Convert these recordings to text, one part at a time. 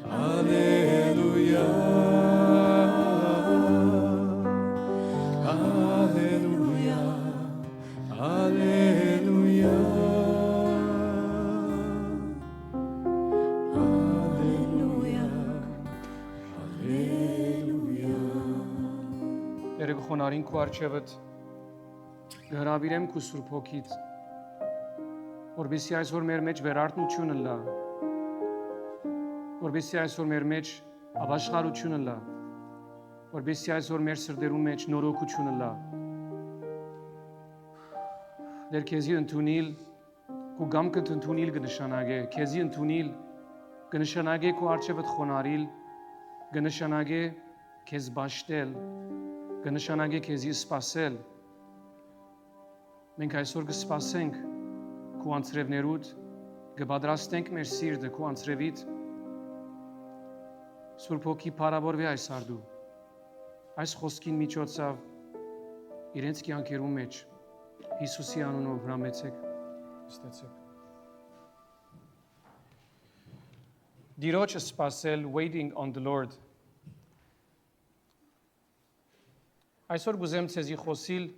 Alleluia. Alleluia. Alleluia. Երեք խոնարին քու արջևդ գհրավիրեմ քու Սուրբ Հոգիդ, որպեսզի այսօր մեր մեջ վերարտնությունը լա, որպեսզի այսօր մեր մեջ ապաշխարությունը լա, որպեսզի այսօր մեր սրտերում մեջ նորոգությունը լա։ Դեր քեզի ընդունիլ քու գամքդ ընդունիլ կնշանակե, քեզի ընդունիլ կնշանակե քու արջևդ խոնարիլ, կնշանակե քեզ բաշտել, կնշանակե քեզի սպասել։ Մենք այսօր կսպասենք քու անձրևներուդ, կպատրաստենք մեր սիրտը քու անձրևիդ, Սուրբ Հոգի փառավորվի այս արդու, այս խոսքին միջոցով իրենց կյանքերում մեջ Հիսուսի անունով հրամեցեք, ստեցեք։ Դիրոջը սպասել, waiting on the Lord։ Այսօր գուզեմ ցեզի խոսիլ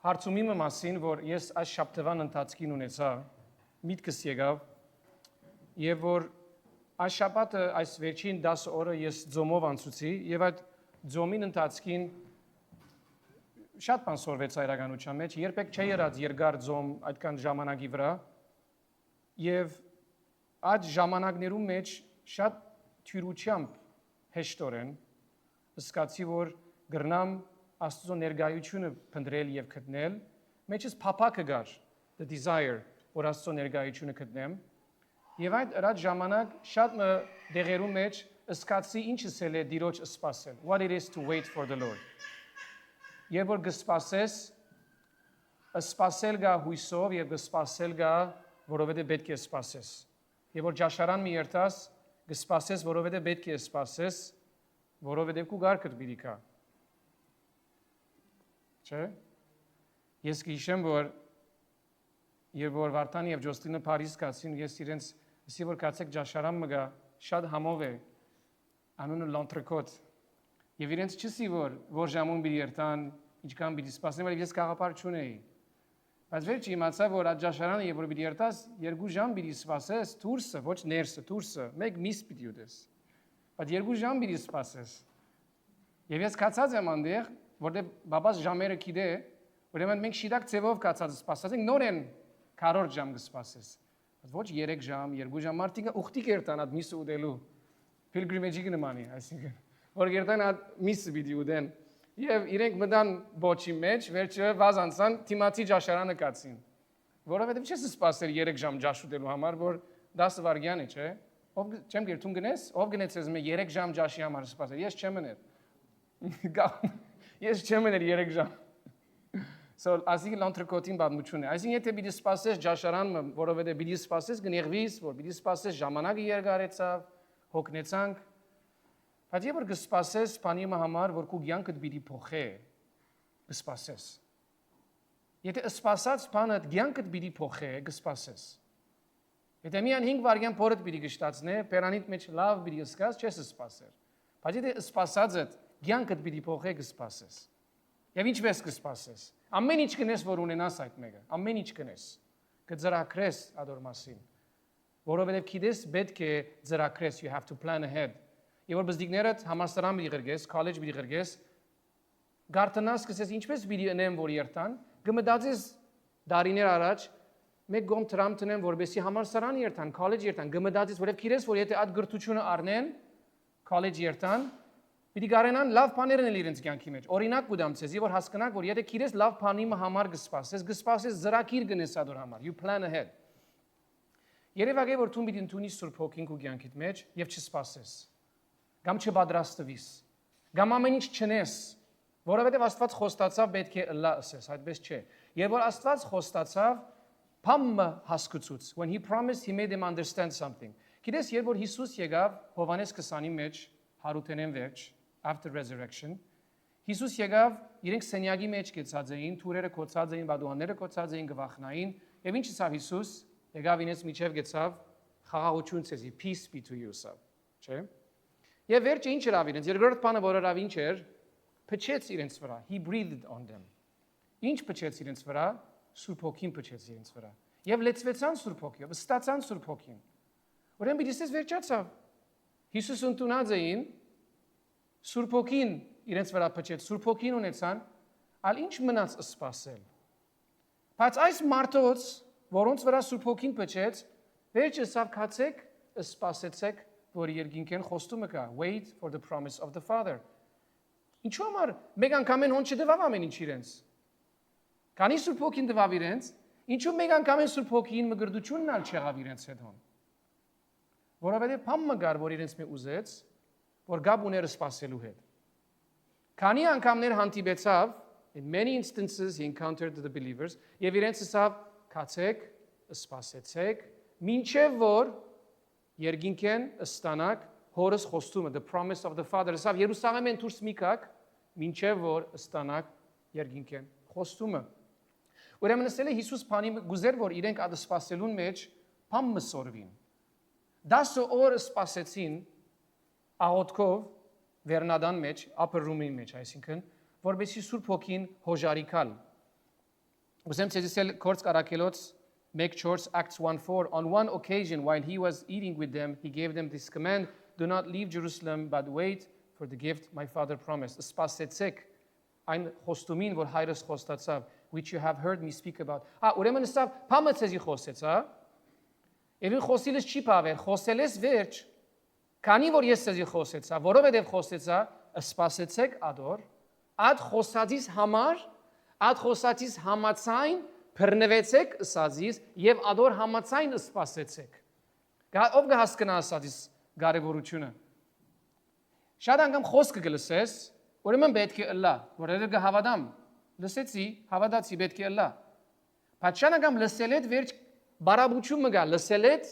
հարցումի մասին, որ ես այս շաբթվան ընթացքին ունեցա, միտքս եկավ, եւ որ այս շաբաթը այս վերջին 10 օրը ես ձոմով անցուցի, եւ այդ ձոմին ընթացքին շատ բան սորվեց այրականության մեջ, երբեք չի եղած երկար ձոմ այդքան ժամանակի վրա, եւ այդ ժամանակներում մեջ շատ թյուրությամբ հեշտորեն զգացի, որ գրնամ Աստծո ներկայությունը փնտրել եւ գտնել, մեջս փափակը գար, the desire, որ Աստծո ներկայությունը գտնեմ, եւ այդ ժամանակ շատ դեղերում մեջ զգացի ինչս է Տիրոջ սպասել, what it is to wait for the Lord։ Եվ որ կսպասես, սպասել գա հույսով եւ կսպասել գա, որովհետեւ պետք է սպասես։ Եվ որ ճաշարան մի երթաս, կսպասես, որովհետեւ պետք է սպասես, որովհետեւ քու գարկդ պիտի գա։ Չէ՞։ Ես գիշեմ, որ երբ որ Վարդան եւ Ջոստինը Փարիզ գացին, ես իրենց ասի որ կացեք ճաշարան մը գա, շատ համով է, անունը L'Entrecôte։ Եվ իրենց չսի որ ժամուն պիտի երթան, ինչքան պիտի սպասեն, բայց ես գաղափար չունեի։ Բայց վերջի իմացա, որ այդ ճաշարանը երբ որ պիտի երթաս, 2 ժամ պիտի սպասես, դուրսը, ոչ ներսը, դուրսը, մեկ միս պիտի ուտես։ Բայց 2 ժամ պիտի սպասես։ Եվ ես կացած եմ այնտեղ, որտեղ բաբաս ժամերը գիտե, ուրեմն մենք շիտակ ծևով կացած սպասենք, նորեն 4 ժամ կսպասես։ Բայց ոչ 3 ժամ, 2 ժամ մարդիկ ուխտիկ երթան այդ միսը ուտելու։ Pilgrimage-ի նմանի, այսինքն, որ երթան այդ միսը պիտի ուտեն։ Եվ իրենք մտան բոչի մեջ, վերջը վազ անցան Թիմացի ճաշարանը կացին։ Որովհետև չես սպասել 3 ժամ ճաշ ուտելու համար, որ 10 վայրկյան է, չէ՞։ Ով չեմ գերտուն գնես, ով գնեց ես 3 ժամ ճաշի համար սպասել։ Ես չեմ մներ։ Ես չեմ մներ 3 ժամ։ So, ասիկը L'Entrecôte-ին բադմություն է։ Այսինքն եթե պիտի սպասես ճաշարանը, որովհետև պիտի սպասես գնեղվիս, որ պիտի սպասես ժամանակը երկարեցավ, հոգնեցանք։ Բայց երբ որ կսպասես բանի համար, որ քու կյանքդ պիտի փոխե, կսպասես։ Եթե սպասած բանը կյանքդ պիտի փոխե, կսպասես։ Եթե միան 5 վայրկյան փորդ պիտի գշտացնե, պերանիդ մեջ լավ պիտի սկաս, չես սպասել։ Բայց եթե սպասածդ կյանքդ պիտի փոխե, կսպասես։ Եվ ինչպես կսպասես։ Ամեն ինչ կնես, որ ունենաս այդ մեկը, ամեն ինչ կնես, կձրակրես ադոր մասին, որովհետև գիտես պետք է ձրակրես, you have to plan ahead։ Եվ որ բզդիկներդ համալսարան պիտի ղրգես, college պիտի ղրգես, գարտնաս կսես ինչպես պիտի ընեմ, որ երթան, կմտածես դարիներ առաջ, մեկ գոմ տրամ տնեմ, որպեսզի համալսարան երթան, college երթան, կմտածես, որովհետև գիտես, որ եթե այդ գրթությունը առնեն, college երթան, պիտի կարենան լավ բաներ անել իրենց կյանքի մեջ։ Օրինակ կուտամ ցեզի, որ հասկանաք, որ եթե քիրես լավ բանի համար կսպասես զրակիր գնես ադոր համար, you plan ahead։ Երևակե որ դու պիտի ընդունես Սուրբ Հոգին քո կյանքիդ մեջ եւ չսպասես։ Կամ չպատրաստվես։ Կամ ամեն ինչ չնես, որովհետեւ Աստված խոստացավ պետք է լա ասես, այդպես չէ։ Երբ որ Աստված խոստացավ, փամը հասկացուց, when he promised he made them understand something։ Գիտես, երբ որ Հիսուս եկավ Հովհաննես 20-ի մեջ, հարութենեն վերջ, after resurrection, Հիսուս եկավ, իրենք սենյակի մեջ գեցած էին, թուրերը կոծած էին, բադուհանները կոծած էին, գվախնային, եւ ինչ ասավ Հիսուս, եկավ ինձ միջև գեցավ, խաղաղություն ցեզի, peace be to you, սա, չէ՞։ Եվ վերջը ինչ էր ավիրենց, երկրորդ բանը, որ արավ ինչ էր, փչեց իրենց վրա, he breathed on them։ Ինչ փչեց իրենց վրա, Սուրբ Հոգին փչեց իրենց վրա։ Եվ լեցվեցան Սուրբ Հոգիով, ստացան Սուրբ Հոգին։ Ուրեմն բիզնես վերջացավ։ Հիսուս ընդունած էին, Սուրբ Հոգին իրենց վրա փչեց, Սուրբ Հոգին ունեցան, ալ ինչ մնաց սпасել։ Բայց այս մարդոց, որոնց վրա Սուրբ Հոգին փչեց, վերջը սավ քացեք, սпасեցեք, որ երկինքեն խոստումը կա, wait for the promise of the Father։ Ինչու՞ համար մեկ անգամ են հոն չդվավ ամեն ինչ իրենց։ Քանի Սուրբ Հոգին դվավ իրենց, ինչու մեկ անգամ են Սուրբ Հոգին մգրդությունն ալ չեղավ իրենց հետ հոն։ Որովհետև փամը գար, որ իրենց մի ուզեց, որ գաբ ուներ սпасելու հետ։ Քանի անգամներ հանդիպեցավ, in many instances he encountered the believers, եւ իրենց ասավ, քացեք, սпасեցեք, մինչև որ երկինքեն ստանաք հորս խոստումը, the promise of the Father, ասավ Երուսաղեմեն դուրս մի կակ, մինչև որ ստանաք երկինքեն խոստումը։ Ուրեմն ասել է Հիսուս բանի գուզեր, որ իրենք այդ սпасելուն մեջ փամ մսորվին։ 10 օր սпасեցին աղոթքով վերնադան մեջ, upper room-ի մեջ, այսինքն, որովհետեւ Սուրբ Հոգին հոժարիկալ։ Ուսեմ ցեզել կորց կարակելոց Make Church Acts 1:4. On one occasion, while he was eating with them, he gave them this command: "Do not leave Jerusalem, but wait for the gift my Father promised." Սпасեցեք այն խոստումին, որ հայրս խոստացավ, which you have heard me speak about. Ուրեմն սա փամը ցեզի խոսեց, հա։ Եվ խոսիլս չի փավեր, խոսելես վերջ։ Քանի որ ես ցեզի խոսեցա, որովհետև խոսեցա, սпасեցեք ադոր, ад խոսածից համար, ад խոսածից համացայն Բռնվեցեք ասածից եւ ադոր համացայն սпасեցեք։ Ով կհասկանա ասածից կարևորությունը։ Շատ անգամ խոսքը գլսես, ուրեմն պետք է ըլլա, որովհետեւ կհավատամ։ Լսեցի, հավատացի պետք է ըլլա։ Բայց շատ անգամ լսել այդ վերջ բարաբուչում մգա, լսել այդ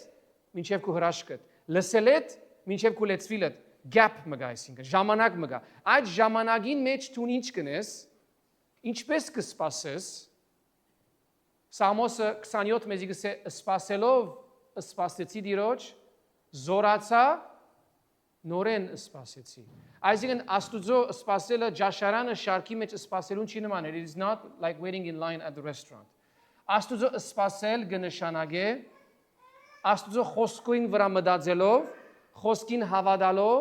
մինչև քո հրաշքդ, լսել այդ մինչև քո լեցվիլդ, gap մգա, այսինքն ժամանակ մգա։ Այդ ժամանակին մեջ դու ինչ կնես, ինչպես կսպասես Սամոսը 27 մեզի գսե սпасելով սпасեցի դիրոջ զորացա նորեն սпасեցի Այսինքն աստուծո սпасելը ջաշարանը շարքի մեջ սпасելուն չի նման it is not like waiting in line at the restaurant Աստուծո սпасել կնշանակե աստուծո խոսքին վրա մտածելով խոսքին հավատալով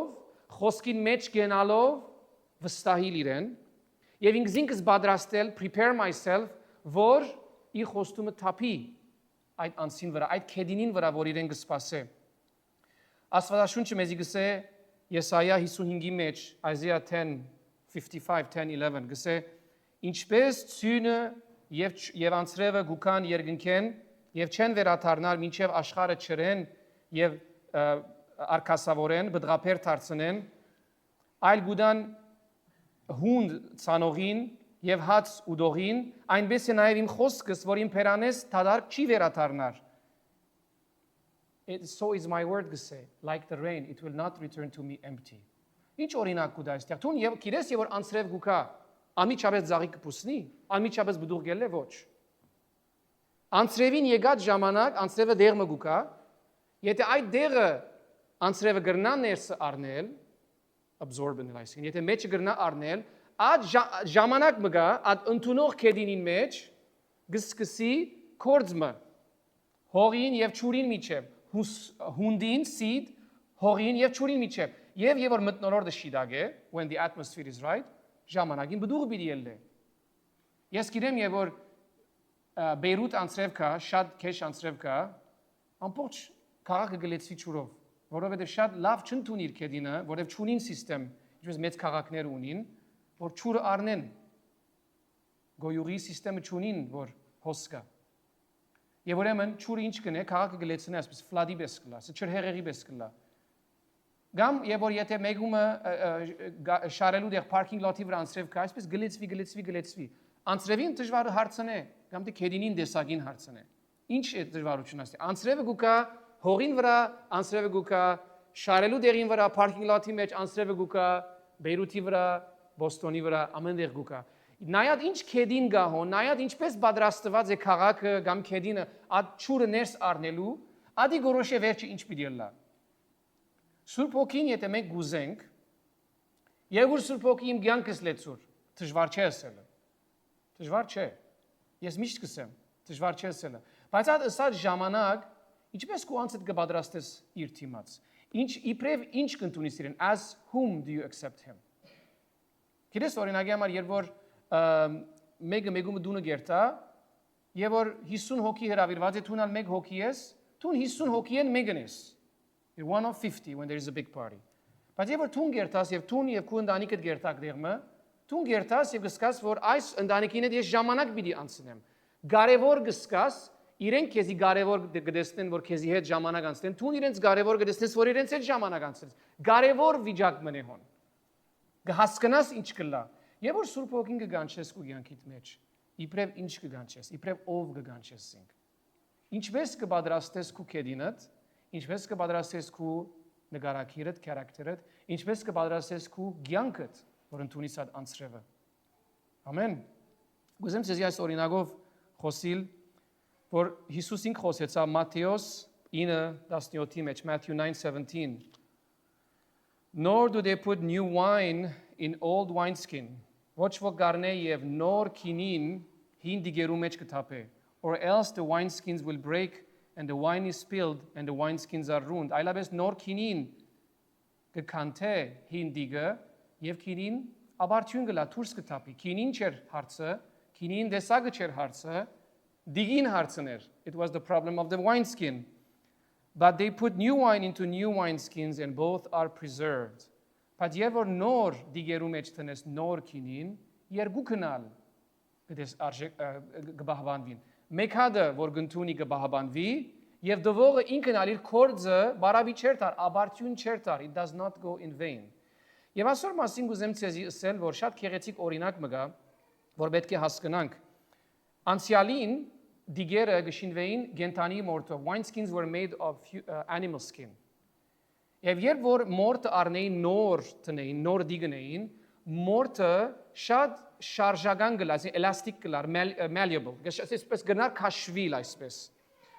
խոսքին մեջ գնալով վստահիլ իրեն եւ ինքզինքս պատրաստել prepare myself որ ի խոստումը թափի այդ անցին վրա, այդ քեդինին վրա, որ իրեն կսպասե։ Աստվածաշունչը մեզի գսե Եսայա 55-ի մեջ, Isaiah 10:55-10:11 գսե ինչպես ցյունը եւ անցրևը գուքան երկնքեն եւ չեն վերաթարնալ մինչեւ աշխարհը չրեն եւ արկասավորեն, բդղապեր դարձնեն, այլ գուդան հունդ ցանողին Եվ հաց ուդողին, այնպես է նաև իմ խոսքս, որ իմ փերանես թադարք չի վերաթարնար։ So is my word գսե, like the rain, it will not return to me empty։ Ինչ օրինակ կուտա այստեղ, թուն եւ քիրես եւ որ անցրև գուքա, անմիջապես զաղի կպուսնի, անմիջապես բդուղ գելե ոչ։ Անցրևին եկած ժամանակ անցրևը դեղը գուքա, եթե այդ դեղը անցրևը գրնա ներսը առնել, absorb-ն այսինքն, եթե մեջը գրնա առնել Ad ժամանակ մգա, ad ընդունող քեդինին մեջ գսկսի կորձմը հողին եւ ճուրին միջև հունդին սիդ հողին եւ ճուրին միջև եւ որ մտնոլորտը շիդագե when the atmosphere is right ժամանակին բդուղ բիդի ելլե Ես գիտեմ եւ որ Բեյրութ անցրև կա շատ քեշ անցրև կա ամբողջ քաղաքը գլեցվի ճուրով որովհետեւ շատ լավ չընդունի իր քեդինը որովհետեւ ճունին համակարգ ինչպես մեծ քաղաքներ ունին որ ճուրը առնեն գոյուղի համակարգը ճունին որ հոսկա եւ ուրեմն ճուրը ինչ կնե քաղաքը գլեցնի այսպես ֆլադի պես կլա չրհեղեղի պես կլա գամ եւ որ եթե մեգումը շարելու դեղ parking lot-ի վրա անցրև կա այսպես գլեցվի անցրևին դժվար հարցնե գամ դե քեդինին դեսագին հարցնե ինչ է դժվարությունն ասի անցրևը գուկա հողին վրա անցրևը գուկա շարելու դեղին վրա parking lot-ի մեջ անցրևը գուկա Բեյրութի վրա Բոստոնի վրա ամենտեղ գուկա նայած ինչ քեդին գահո նայած ինչպես պատրաստված է քաղաքը կամ քեդինը այդ ճուրը ներս առնելու ադի գորոշե վերջը ինչ պիտի լա։ Սուրբ Հոգին եթե մենք գուզենք, եւ որ Սուրբ Հոգի իմ կյանքս լեցուր, դժվար չէ ասելը։ Դժվար չէ։ Ես միշտ կսեմ, դժվար չէ ասելը։ Բայց այդ ասած ժամանակ ինչպես քո անձդ կպատրաստես իր թիմած։ Ինչ իբրև ինչ կընդունես իրեն, as whom do you accept him։ Գիտես օրինակի համար երբ որ մեկը դունը գերտա, եւ որ 50 հոգի հրավիրված է, թունալ 1 հոգի ես, թուն 50 հոգիեն մեկն ես։ You're one of 50 when there is a big party. Բայց երբ որ թուն գերտաս եւ թուն եւ քու ընտանիքդ գերտակ դերմը, թուն գերտաս եւ գսկաս որ այս ընտանիքին հետ ես ժամանակ պիտի անցնեմ։ Կարևոր գսկաս, իրենք քեզի կարևոր գտեսնեն, որ քեզի հետ ժամանակ անցնեն, թուն իրենց կարևոր գտեսնես, որ իրենց հետ ժամանակ անցնես։ Կարևոր վիճակ մնե հոն։ Կհասկանաս ինչ կլա։ Եվ որ Սուրբ Հոգին կգանչես քո կյանքիդ մեջ, իբրև ինչ կգանչես, իբրև ով կգանչես ինք։ Ինչպես կպատրաստես քո կեդինդ, ինչպես կպատրաստես քո նկարակիրդ, քարակտերդ, ինչպես կպատրաստես քո կյանքդ, որ ընդունես այդ անձրևը։ Ամեն։ Գուզեմ ցեզի այս օրինակով խոսիլ, որ Հիսուս ինք խոսեցավ Մատթեոս 9:17-ի մեջ, Matthew 9:17. Nor do they put new wine in old wineskin. Ոչ ոք գարնե եւ նոր քինին հին դիգերու մեջ կթափե, or else the wineskins will break and the wine is spilled and the wineskins are ruined. Այլապես նոր քինին կքանթե հին դիգը եւ քինին աբարթյուն գլա դուրս կթափի։ Քինին չէր հարցը, քինին դեսագը չէր հարցը, դիգին հարցն էր. It was the problem of the wineskin. But they put new wine into new wineskins and both are preserved. Բայց երբ որ նոր դիգերու մեջ տնես նոր քինին, երկու քնալ գտես գբահբանվին։ Մեկ հատը որ գնտունի գբահբանվի եւ դվողը ինքն ալիր կորձը բարավի չեր տար, աբարթյուն չեր տար. It does not go in vain. Եվ այսօր մասին գուզեմ ցեզի ասել, որ շատ քեղեցիկ օրինակ մգա, որ պետք է հասկանանք։ Անցյալին դիգերը գշինվեին գենտանի մորթով. Wineskins were made of animal skin. Եվ երբ որ մորթը առնեին նոր տնեին, նոր դիգնեին, մորթը շատ շարժական գլա, էլաստիկ գլար, malleable, այսպես գնար քաշվիլ այսպես։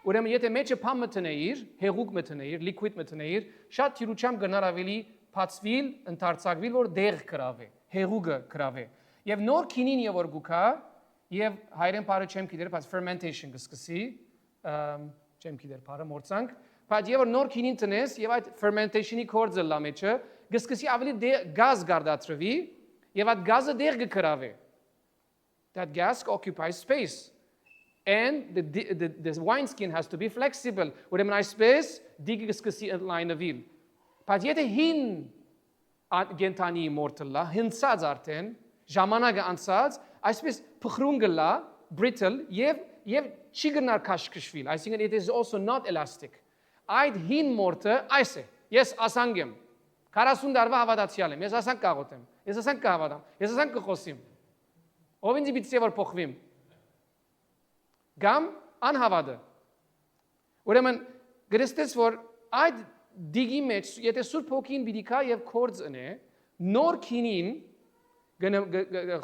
Ուրեմն եթե մեջը փամը տնեիր, հեղուկ մտնեիր, liquid մտնեիր, շատ թիրուչամ գնար ավելի փածվիլ, ընդարձակվիլ, որ դեղ կրավե, հեղուկը կրավե։ Եվ նոր քինին եւ որ գուքա, եւ հայերեն բառը չեմ գիտեր, բայց fermentation կսկսի, չեմ գիտեր բառը մորցանք, բայց եւ որ նոր քինին տնես եւ այդ fermentation-ի կորձը լա մեջը, կսկսի ավելի գազ գարդատրվի եւ այդ գազը դեղ կկրավե։ That gas occupies space. And the wineskin has to be flexible. Ուրեմն այսպես դիգը կսկսի ընդլայնվել։ Բայց եթե հին գենտանի մորթը լա, հնցած արդեն, ժամանակը անցած, այսպես փխրուն գլա, brittle եւ չի գնար քաշքշվիլ, այսինքն it is also not elastic. Այդ հին մորթը այս է, ես ասանք եմ, 40 տարվա հավատացյալ եմ, ես ասանք կաղոթեմ, ես ասանք կհավատամ, ես ասանք կխոսիմ, ով ինձ պիտի որ փոխվիմ, գամ անհավատը, ուրեմն գրեստես որ այդ դիգի մեջ, եթե Սուրբ Հոգին պիտի կա եւ կորձ ընե, նոր քինին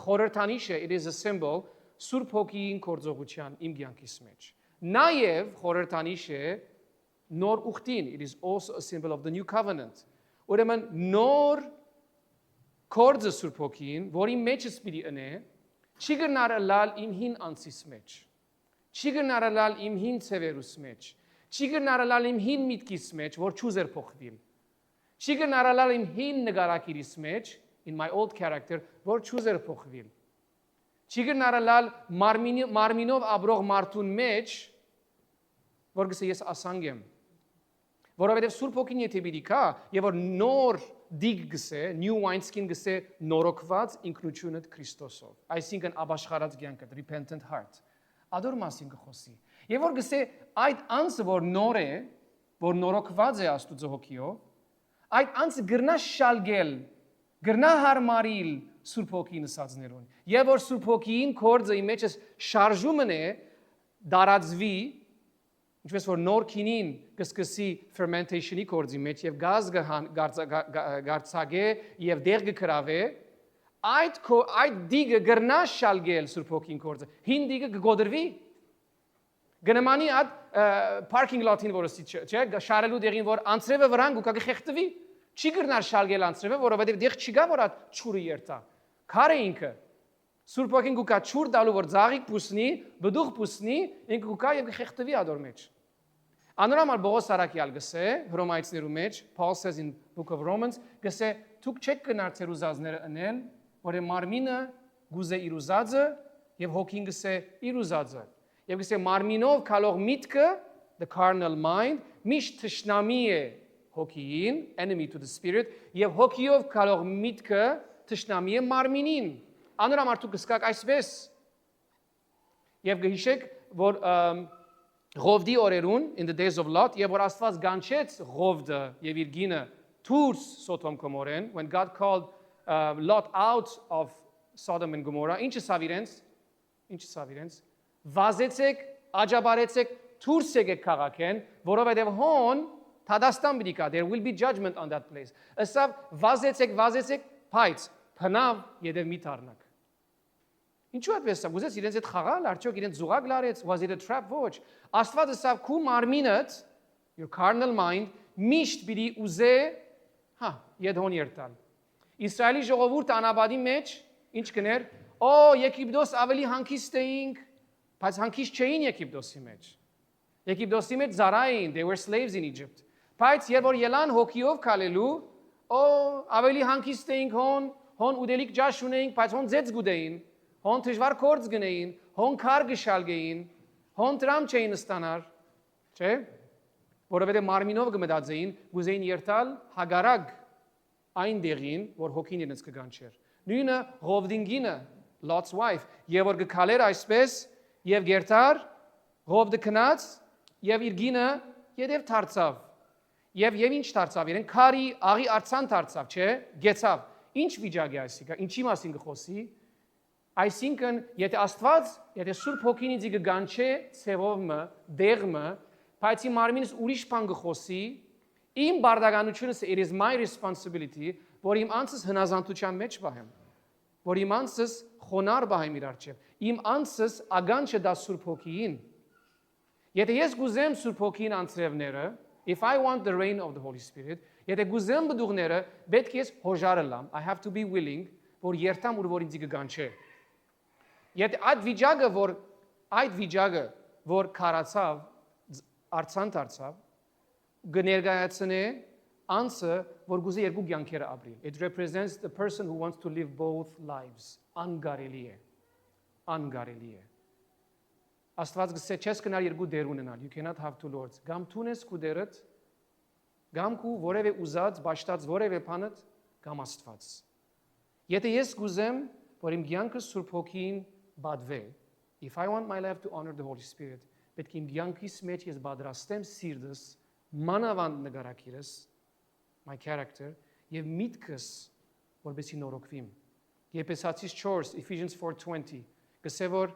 խորհրդանիշ է, it is a symbol, Սուրբ Հոգին կորձողության իմ կյանքիս մեջ, նաեւ խորհրդանիշ է nor uchtin, it is also a symbol of the new covenant. Ուրեմն նոր կորձը Սուրբ Հոգին, որի մեջ սպիտի ընե, չի գնար լալ իմ հին անցիս մեջ, չի գնար լալ իմ հին ցևերուս մեջ, չի գնար լալ իմ հին միտքիս մեջ, որ չուզեր փոխվել, չի գնար լալ իմ հին նկարակիրիս մեջ, in my old character, որ չուզեր փոխվել, չի գնար լալ մարմինով ապրող մարդուն մեջ, որ գսե ես ասանք եմ, որովհետև Սուրբ Հոգին եթե պիտի կա, եւ որ նոր դիգ գսե, new wineskin գսե նորոգված ինքնությունդ Քրիստոսով, այսինքն ապաշխարած կյանքը, repentant heart, ադոր մասին կխոսի, եւ որ գսե այդ անձը որ նոր է, որ նորոգված է Աստծո Հոգիով, այդ անձը գրնա շալգել, գրնա հարմարիլ Սուրբ Հոգին ասածներուն, եւ որ Սուրբ Հոգին կորձը իմ մեջ շարժումն է դարածվի, ինչպես որ նոր քինին կսկսի fermentation-ի կորձի մեջ եւ գազ գարցագե եւ դեղ կկրավե, այդ դիգը գրնա շալգել Սուրբ Հոգին կորձը, հին դիգը կգոդրվի, գնամանի այդ parking lot-ին որսի չէ, շարելու դեղին որ անցրևը վրան գուկա գխեղտվի, չի գրնար շալգել անցրևը, որովհետև դեղ չգա որ այդ ճուրը երթա։ Քարը ինքը Սուրբ ոգին գուկա ճուր դալու որ ծաղիկ պուսնի, բդուղ պուսնի, ինքը գուկա եւ գխեղտվի ադոր մեջ։ Անորամալ Բողոս Արաքյալ գսե Հռոմայացիներու մեջ, Paul says in book of Romans, գսե դուք չեք գնար ձեր ուզածները ընել, որ մարմինը գուզե իր ուզածը եւ հոգին գսե իր ուզածը։ Եվ գսե մարմինով քալող միտքը, the carnal mind, միշտ թշնամի է հոգին, enemy to the spirit, եւ հոգիով քալող միտքը թշնամի է մարմինին։ Անորամալ դուք գսկակ այսպես։ Եվ գհիշեք, որ Ղովդի օրերուն in the days of Lot, եւ որ Աստված գանչեց Ղովդը եւ իր գինը դուրս Սոդոմ Գոմորեն, when God called Lot out of Sodom and Gomorrah, ինչ ասավ իրենց, վազեցեք, աջաբարեցեք, դուրս եկեք քաղաքեն, որովհետեւ հոն Թադաստան պիտի կա, there will be judgment on that place։ Ասավ վազեցեք, բայց փնավ յետև մի դառնաք։ Ինչու այդպես է, գուզես իրենց այդ խաղալ, արդյոք իրենց զուգակ լարեց, was it a trap ոչ։ Աստված ասավ քու մարմինդ, your carnal mind, միշտ պիտի ուզե, յեդհոն երթալ։ Իսրայելի ժողովուրդը անաբադի մեջ ինչ կներ, Եգիպտոս ավելի հանգիստ էինք, բայց հանգիստ չէին Եգիպտոսի մեջ։ Եգիպտոսի մեջ զարային, they were slaves in Egypt։ Բայց երբ որ ելան հոգիով քալելու, ավելի հանգիստ էինք հոն ուդելիք ջաշ ունեինք, բայց հոն ձեծ գուդեին, հոն դժվար կորձ գնեին, հոն քար գշալգեին, հոն տրամ չէին ստանար, չէ՞։ Որովհետև մարմինով կմտածեին, գուզեին երթալ հագարակ այն դեղին, որ հոգին իրենց կգանչեր։ Նույնը Ղովդինգինը, Lot's wife, եւ որ գքալեր այսպես եւ գերտար, Ղովդը քնած եւ իր գինը յետև դարձավ։ Եվ ինչ դարձավ իրեն, քարի աղի արցան դարձավ, չէ՞, գեցավ։ Ինչ վիճակ է այսիկա, ինչի մասին կխոսի։ Այսինքն, եթե Աստված, եթե Սուրբ Հոգին ինձ կգանչե ցևովը, դեղը, բայց իմ մարմինս ուրիշ բան կխոսի, իմ բարդականությունս it is my responsibility, որ իմ անձս հնազանդության մեջ բահեմ, որ իմ անձս խոնար բահեմ իր առջև, իմ անձս ագանչը դա Սուրբ Հոգին։ Եթե ես գուզեմ Սուրբ Հոգին անձրևները, if I want the reign of the Holy Spirit, եթե գուզեմ բդուղները, պետք է ես հոժարը լամ, I have to be willing, որ երթամ ու որ ինձ կգանչե։ Եթե այդ վիճակը, որ քարացավ, արցան դարձավ, կներկայացնե անձը, որ գուզե երկու կյանքեր ապրի։ It represents the person who wants to live both lives. Անգարելի է։ Աստված գսե չես կնար երկու դեր ունենալ, you cannot have two lords։ Գամ թունես քու դերդ, գամ քու որևէ ուզած, ճաշտած որևէ բանդ, գամ Աստված։ Եթե ես գուզեմ, որ իմ կյանքը Սուրբ Հոգին բադվե, if I want my life to honor the Holy Spirit, պետք է իմ կյանքիս մեջ ես բادرաստեմ սիրտս, մանավանդ նկարակիրս, my character, եւ միտքս, որպեսզի նորոգվիմ։ Եփեսացիս 4, Ephesians 4:20, գսե որ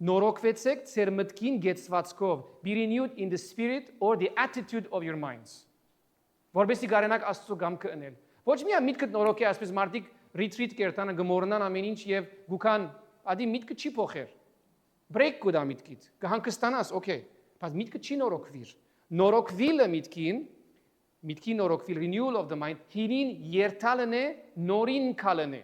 նորոգվեցեք ձեր մտքին գեցվածքով, be renewed in the spirit or the attitude of your minds։ Որպեսզի գարենակ Աստծո կամքը ընել։ Ոչ միայն միտքդ նորոգի, այսպես մարդիկ retreat կերտան, գմորնան ամեն ինչ եւ գուքան, ադի միտքը չի փոխեր։ Break կուտա միտքից, կհանգստանաս, okay, բայց միտքը չի նորոգվիր։ Նորոգվիլը միտքի նորոգվիլ, renewal of the mind, հինին երթալն է, նորին քալն է։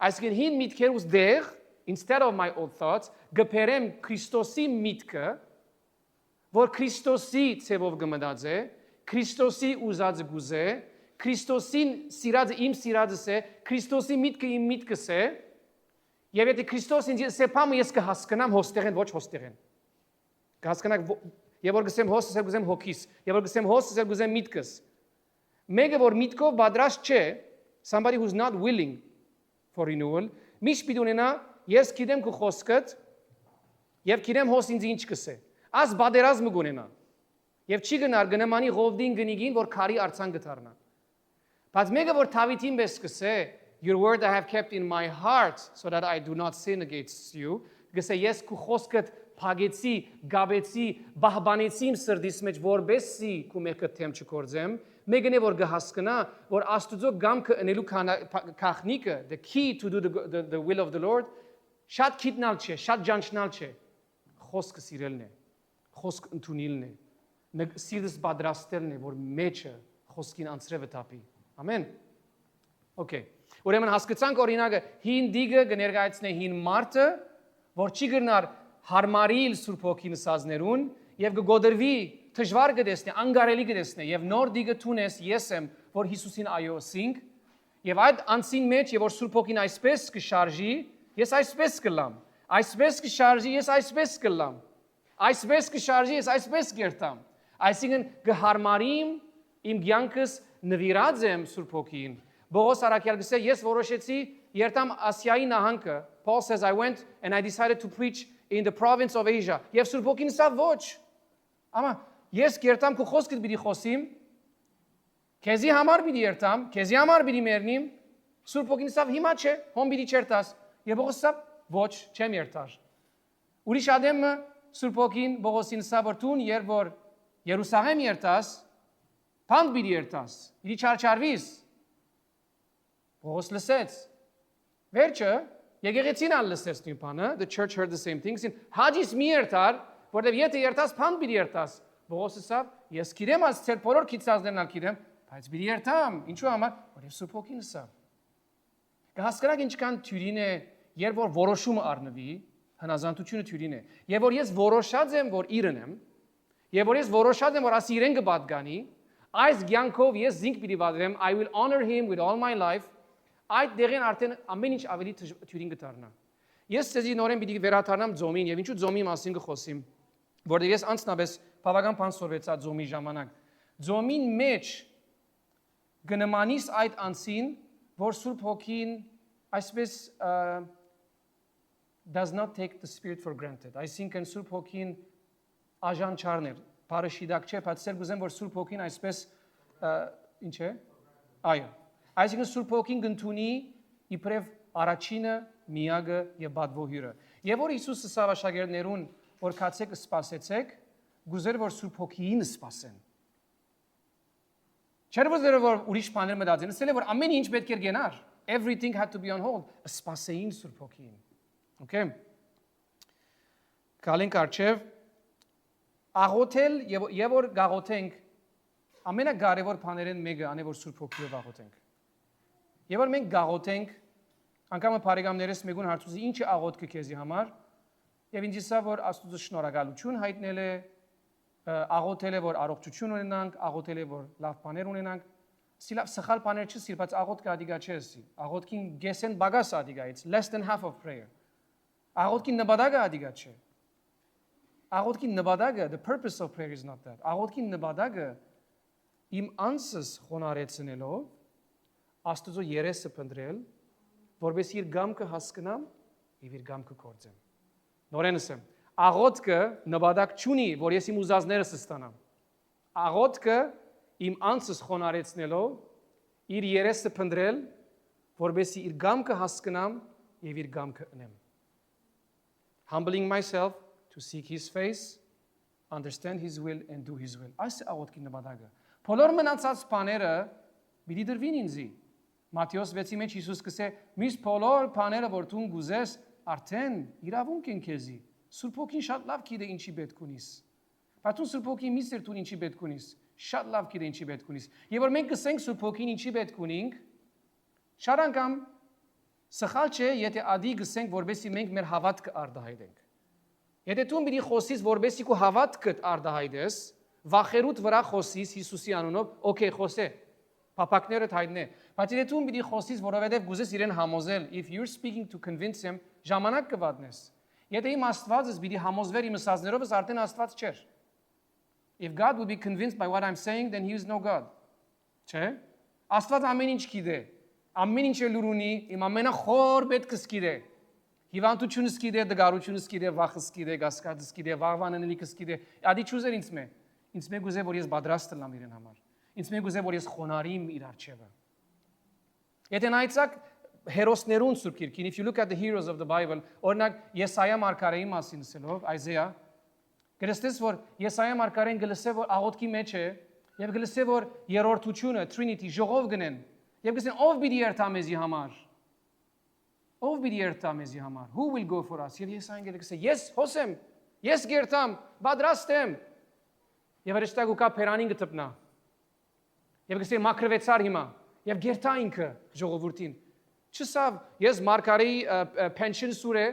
Այսինքն հին միտքերուս դեղ, instead of my old thoughts, գբերեմ Քրիստոսի միտքը, որ Քրիստոսի ցևով գմդածե, Քրիստոսի ուզածը գուզե, Քրիստոսին սիրածը իմ սիրածս է, Քրիստոսի միտքը իմ միտքս է, եւ եթե Քրիստոս ինձ սեփամը ես կհասկանամ հոստեղեն, ոչ հոստեղեն։ Կհասկանաք, եւ որ գսեմ հոստս, ես գուզեմ հոգիս, եւ որ գսեմ հոստս, ես գուզեմ միտքս։ Մեկը որ միտքով պատրաստ չէ, somebody who's not willing for renewal, միշտ պիտի ունենա, ես գիտեմ քո խոսքդ, եւ գիտեմ հոս ինձ ինչ կսե։ Աս բادرազմը գունենա։ Եվ չի գնար գնամանի Ղովդին գնիգին, որ քարի արցան գթարնա։ Բայց մեկը որ Դավիթին պես կսե, your word I have kept in my heart so that I do not sin against you, գսե ես քո խոսքդ փագեցի, գաբեցի, բահբանեցի իմ սրտիս մեջ, որբեսի քո մեկը թեմ չկործեմ, մեկն է որ գհասկնա, որ Աստուծո գամքը ընելու քախնիկը, the key to do the will of the Lord, շատ քիտնալ չէ, շատ ջանչնալ չէ, խոսքը սիրելն է։ խոսք ընդունիլն է, սիրտս պատրաստելն է, որ մեջը խոսքին անցրևը տապի։ Ամեն։ Okay։ Ուրեմն հասկացանք օրինակը հին դիգը կներկայացնե հին մարդը, որ չի գնար հարմարիլ Սուրբ Հոգին սազներուն եւ կգոդրվի դժվար կդեսնի, անկարելի կդեսնի եւ նոր դիգը թունես ես եմ, որ Հիսուսին այո ասինք եւ այդ անցին մեջ եւ որ Սուրբ Հոգին այսպես կշարժի, ես այսպես կլամ, այսպես կշարժի, ես այսպես կլամ, այսպես կշարժի, ես այսպես կերտամ։ Այսինքն կհարմարիմ իմ կյանքս նվիրած եմ Սուրբ Հոգին։ Բողոս Արաքյալ գսե ես որոշեցի երթամ Ասիայի նահանգը. Paul says I went and I decided to preach in the province of Asia. Եվ Սուրբ Հոգին ասավ ոչ։ Ամա ես երթամ քո խոսքդ պիտի խոսիմ։ Քեզի համար պիտի երթամ, քեզի համար պիտի մեռնիմ։ Սուրբ Հոգին ասավ հիմա չէ, հոմ պիտի չերտաս։ Եվ Բողոս ասավ ոչ, չեմ երթար։ Ուրիշ ադեմը Սուրբ Հոգին Բողոսին ասավ որ տուն երբ որ Երուսաղեմ երթաս, փանդ պիտի երթաս։ Պիտի չարչարվիս։ Բողոս լսեց։ Վերջը եկեղեցին ալ լսեց նույն բանը, the church heard the same things. Հաջիս մի երթար, որտեղ եթե երթաս, փանդ պիտի երթաս։ Բողոսը ասավ, ես գիտեմ այս ծեր բոլոր քիծածներն ալ գիտեմ, բայց պիտի երթամ։ Ինչու համար, որովհետև Սուրբ Հոգին ասավ։ Կհասկանաք ինչքան թյուրին է, երբ որ որոշումը առնվի, հնազանդությունը թյուրին է։ Եվ որ ես որոշած եմ, որ իրեն եմ, եւ որ ես որոշած եմ, որ ասի իրեն կպատկանի, այս ցանկով ես զինք պիտի վարվեմ, I will honor him with all my life. Այդ դերին արդեն ամեն ինչ ավելի թյուրին կդառնա։ Ես ցեզի նորեն պիտի վերադառնամ ձոմին եւ ինչու ձոմի մասին կխոսիմ, որտեղ ես անցնաբես բավական բան սորվեցա ձոմի ժամանակ։ Ձոմին մեջ գնմանիս այդ անցին, որ Սուրբ Հոգին այսպես does not take the spirit for granted. Այսինքն Սուրբ Հոգին աժան չառներ, բարը շիդակ չէ, բայց սեր գուզեմ որ Սուրբ Հոգին այսպես ինչ է։ Այո։ Այսինքն Սուրբ Հոգին գտնունի իբրև առաջինը, միակը եւ բադվոհյուրը։ Եվ որ Հիսուսը ասավ աշակերտներուն, որ քացեք սպասեցեք, գուզեր որ Սուրբ Հոգին սպասեն։ Չէ՞ որ ուրիշ բաներ մտածեն, ասել է որ ամեն ինչ պետք էր գնար։ Everything had to be on hold. Սպասեին Սուրբ Հոգին։ Okay։ Կալենք արչև աղոթել եւ որ գաղոթենք ամենակարևոր բաներն մեկը անե որ Սուրբ Հոգիով աղոթենք։ Եվ որ մենք գաղոթենք, անգամ բարեկամներս մեկուն հարցուց ինչ է աղոթքը քեզի համար, եւ ինձ ասա որ Աստծո շնորհակալություն հայտնել է, աղոթել է որ առողջություն ունենանք, աղոթել է որ լավ բաներ ունենանք, սիլավ սխալ բաներ չի, բայց աղոթքը ադիգա չէ, աղոթքին գեսեն բագաս ադիգա, it's less than half of prayer։ Աղոթքին նպատակը ադիգա չէ։ Աղոթքին նպատակը, the purpose of prayer is not that։ Աղոթքին նպատակը իմ անձս խոնարհեցնելով Աստծո երեսը փնտրել, որովհետեւ իր գամքը հասկանամ եւ իր գամքը կործեմ։ Նորեն ասեմ, աղոթքը նպատակ չունի, որ ես իմ ուզածներս ստանամ։ Աղոթքը իմ անձս խոնարհեցնելով իր երեսը փնտրել, որովհետեւ իր գամքը հասկանամ եւ իր գամքը ընեմ։ Humbling myself to seek his face, understand his will and do his will։ Այս աղոթքի նպատակը։ Բոլոր մնացած բաները պիտի դրվին ինձի։ Մատթեոս 6-ի մեջ Հիսուս կսե. «Միս բոլոր բաները որ դու գուզես, արդեն իրավունք են քեզի։ Սուրբ Հոգին շատ լավ գիտե ինչի պետք ունիս։ Բայց դու Սուրբ Հոգին միսեր դու ինչի պետք ունիս։ Շատ լավ գիտե ինչի պետք ունիս։ Եվ որ մենք կսենք Սուրբ Հոգին ինչի պետք ունենք, շատ անգամ սխալ չէ, եթե ադի գսենք, որովհետեւ մենք մեր հավատքը արդահայտենք։ Եթե դու պիտի խոսես, որովհետեւ քո հավատքդ արդահայտես, վախերուտ վրա խոսես Հիսուսի անունով, օքեյ խոսե։ Պապակները հայտնե։ Բայց եթե դու պիտի խոսես, որովհետև գուզես իրեն համոզել, if you're speaking to convince him, ժամանակ կվատնես։ Եթե իմ Աստվածս պիտի համոզվեր իմ ասածներովս, արդեն Աստված չէր։ If God would be convinced by what I'm saying, then he is no God։ Չէ՞։ Աստված ամեն ինչ գիտե։ Ամեն ինչ էլ ունի, իմ ամենախոր պետքս գիտե։ Հիվանդությունս գիտե, դգարությունս գիտե, վախս գիտե, գասկածս գիտե, վաղվանանելիքս գիտե։ Ադի ճուզեր ինձ մե։ Ինձ մե գուզե որ ես պատրաստ եմ իրեն համար։ Ինձ մեկ ուզե որ ես խոնարհիմ իր արչևը։ Եթե նայեցաք հերոսներուն Սուրբ Գիրքին, if you look at the heroes of the Bible, օրինակ Եսայա մարգարեի մասին ասելով, Isaiah, գրեստես որ Եսայա մարգարեն գլսե որ աղոթքի մեջ է եւ գլսե որ երրորդությունը Trinity ժողով գնեն եւ գսեն ով պիտի երթա մեզի համար։ Ով պիտի երթա մեզի համար։ Who will go for us։ Եվ Եսայան գլսե ես հոսեմ։ Ես գերտամ, պատրաստ եմ։ Եվ հրեշտակ ու կա փերանին գտնա։ Եվ գսե մակրվեցար հիմա։ Եվ գերտա ինքը ժողովրդին։ Չսավ, ես մարկարի pension սուրե,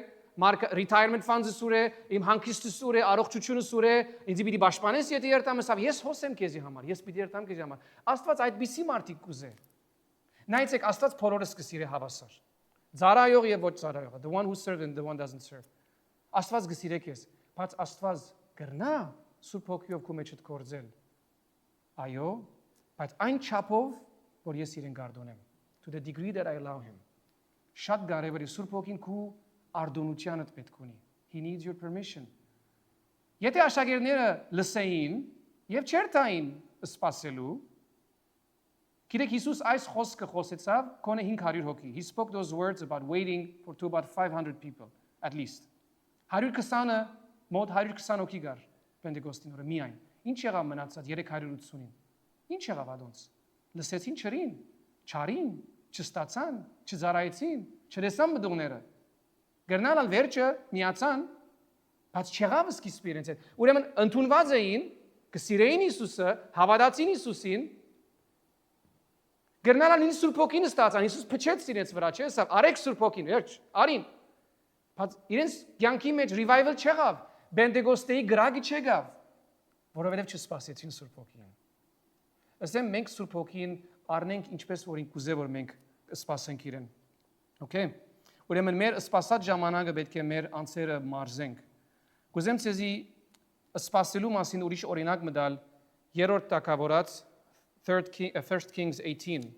retirement funds սուրե, իմ հանգիստը սուրե, առողջությունը սուրե, ինձ պիտի պաշտպանես, եթե երթամ ասավ, ես հոսեմ քեզի համար, ես պիտի երթամ քեզի համար։ Աստված այդպիսի մարդիկ կուզե։ Նայեցեք, Աստված բոլորս կսիրե հավասար։ Ծառայող եւ ոչ ծառայող, the one who serves and the one doesn't serve։ Աստված կսիրե քեզ, բայց Աստված կրնա Սուրբ Հոգիով քո մեջդ կորձել։ Այո, բայց այն չափով, որ ես իրեն գարդոնեմ, to the degree that I allow him։ Շատ կարևոր է Սուրբ Հոգին քո արդոնությանդ պետք ունի։ He needs your permission։ Եթե աշակերտները լսեին եւ չերթային սпасելու, գիտեք Հիսուս այս խոսքը խոսեցավ կոնե 500 հոգի։ He spoke those words about waiting to about 500 people at least։ 120-ը մոտ 120 հոգի գար Պենտեկոստին օրը միայն։ Ինչ եղավ մնացած 380-ին։ Ինչ եղավ ադոնց։ Լսեցին չրին, չարին, չստացան, չզարայեցին, չլսան մտուղները։ Գրնալ վերջը միացան, բայց չեղավ սկիզբը իրենց հետ։ Ուրեմն ընդունված էին, կսիրեին Հիսուսը, հավատացին Հիսուսին։ Գրնալ ինձ Սուրբ Հոգին ստացան, Հիսուս փչեց իրենց վրա, չէ՞, սա արեք Սուրբ Հոգին, վերջ, արին։ Բայց իրենց կյանքի մեջ revival չեղավ, Պենտեկոստեի գրագի չեղավ, որովհետև չսպասեցին Սուրբ Հոգին։ Ասեմ մենք Սուրբ Հոգին առնենք ինչպես որ ինք կուզե որ մենք սպասենք իրեն։ Okay։ Ուրեմն մեր սպասած ժամանակը պետք է մեր անձերը մարզենք։ Կուզեմ ցեզի սպասելու մասին ուրիշ օրինակ մտալ 3-րդ Թագավորաց 1 Kings 18։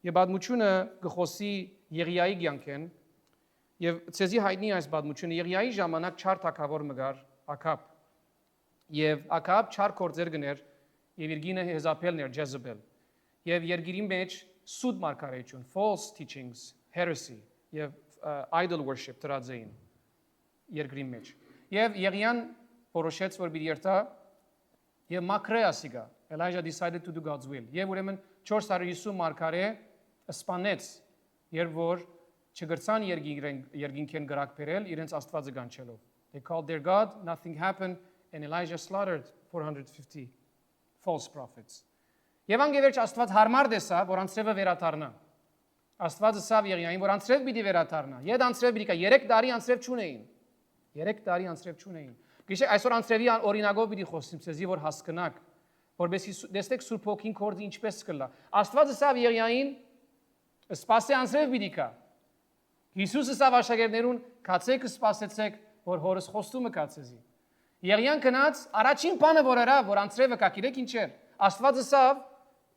Եվ բադմությունը գխոսի Եղիայի կյանքեն եւ ցեզի հայտնի այս բադմությունը Եղիայի ժամանակ չար թագավոր մգար Աքաբ։ Եվ Աքաբ չար կորձեր գներ եւ իր գինը Հեզապելն էր Jezebel։ Եվ երկիրի մեջ սուտ մարգարեություն, false teachings, heresy եւ idol worship դրածեին երկրի մեջ։ Եվ Եղիան որոշեց որ պիտի երթա եւ մակրե ասիգա Elijah decided to do God's will։ Եվ ուրեմն 450 մարգարե սպանեց երբ որ չգրցան երկինքեն գրակ բերել իրենց աստվածը գանչելով։ They called their God, nothing happened and Elijah slaughtered 450 false prophets։ Եվ անգևերջ Աստված հարմար դեսավ, որ անցրևը վերաթարնա։ Աստվածը սավ Եղիային, որ անցրև պիտի վերաթարնա։ Եդ անցրև պիտի կա 3 տարի անցրև չունեին։ 3 տարի անցրև չունեին։ Գիշեր այսօր անցրևի օրինակով պիտի խոսեմ, ցեզի որ հասկանաք, որովհետեւ դեսեք Սուրբ Հոգին կորձի ինչպես կլա։ Աստվածը սավ Եղիային, սպասե անցրև պիտի կա։ Հիսուսը սավ աշակերտներուն, կացեք սպասեցեք, որ հորս խոստումը կացեզի։ Եղիան կնաց, առաջին բանը որ արա, որ անցրևը կա, գիտեք ինչ էր։ Աստվածը սավ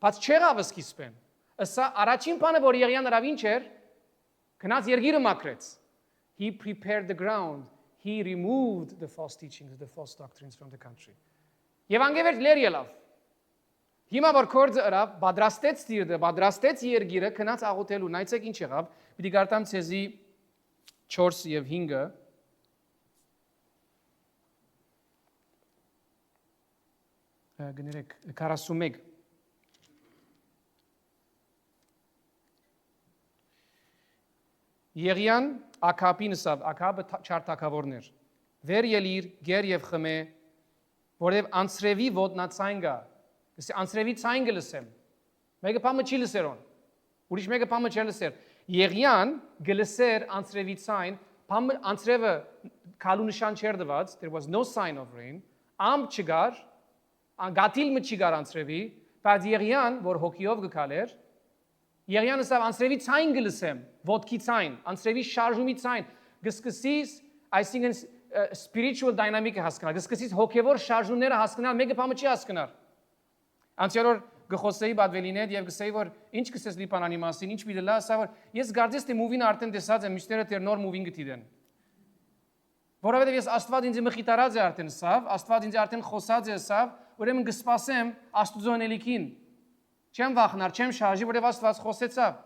բայց չեղավ սկիզբեն։ Սա առաջին բանը որ Եղիան արավ ինչ էր, գնաց երկիրը մաքրեց։ He prepared the ground. He removed the false teachings, the false doctrines from the country. Եվ անգևերջ լեր ելավ։ Հիմա որ կորձը արավ, պատրաստեց դիրը, պատրաստեց երկիրը, գնաց աղոթելու, նայեցեք ինչ եղավ։ Պիտի գարտամ ցեզի 4 եւ 5-ը։ Գներեք 41 Եղիան Աքաբին ասավ, Աքաբը չար թագավորն էր։ Վեր ելիր, գեր եւ խմե, որեւ անցրևի ոտնացայն գա։ Գսե անցրևի ցայն գլսեմ։ Մեկը բամը չի լսերոն։ Ուրիշ մեկը բամը չի լսեր։ Եղիան գլսեր անցրևի ցայն, բամը անցրևը քալու նշան չեր դված, there was no sign of rain, ամ չգար, անգատիլ մը չի գար անցրևի, բայց Եղիան, որ հոգիով գկալեր, Եղիան ասավ անցրևի ցայն գլսեմ, ոտքի ցայն, անցրևի շարժումի ցայն, գսկսից, այսինքն spiritual dynamic-ը հասկանալ, գսկսից հոգևոր շարժումները հասկանալ, մեկը բամը չի հասկանալ։ Անցյալոր գխոսեի բադվելին հետ եւ գսեի որ ինչ կսես լիպանանի մասին, ինչ պիտի լա, ասա որ ես գարձես թե մուվին արդեն տեսած եմ, միշտերը դեռ նոր մուվին գտիդեն։ Որովհետեւ ես Աստված ինձ մխիտարած է արդեն սավ, Աստված ինձ արդեն խոսած է սավ, ուրեմն կսպասեմ Աստուծո անելիքին։ Չեմ վախնար, չեմ շարժի, որովհետև Աստված խոսեցավ։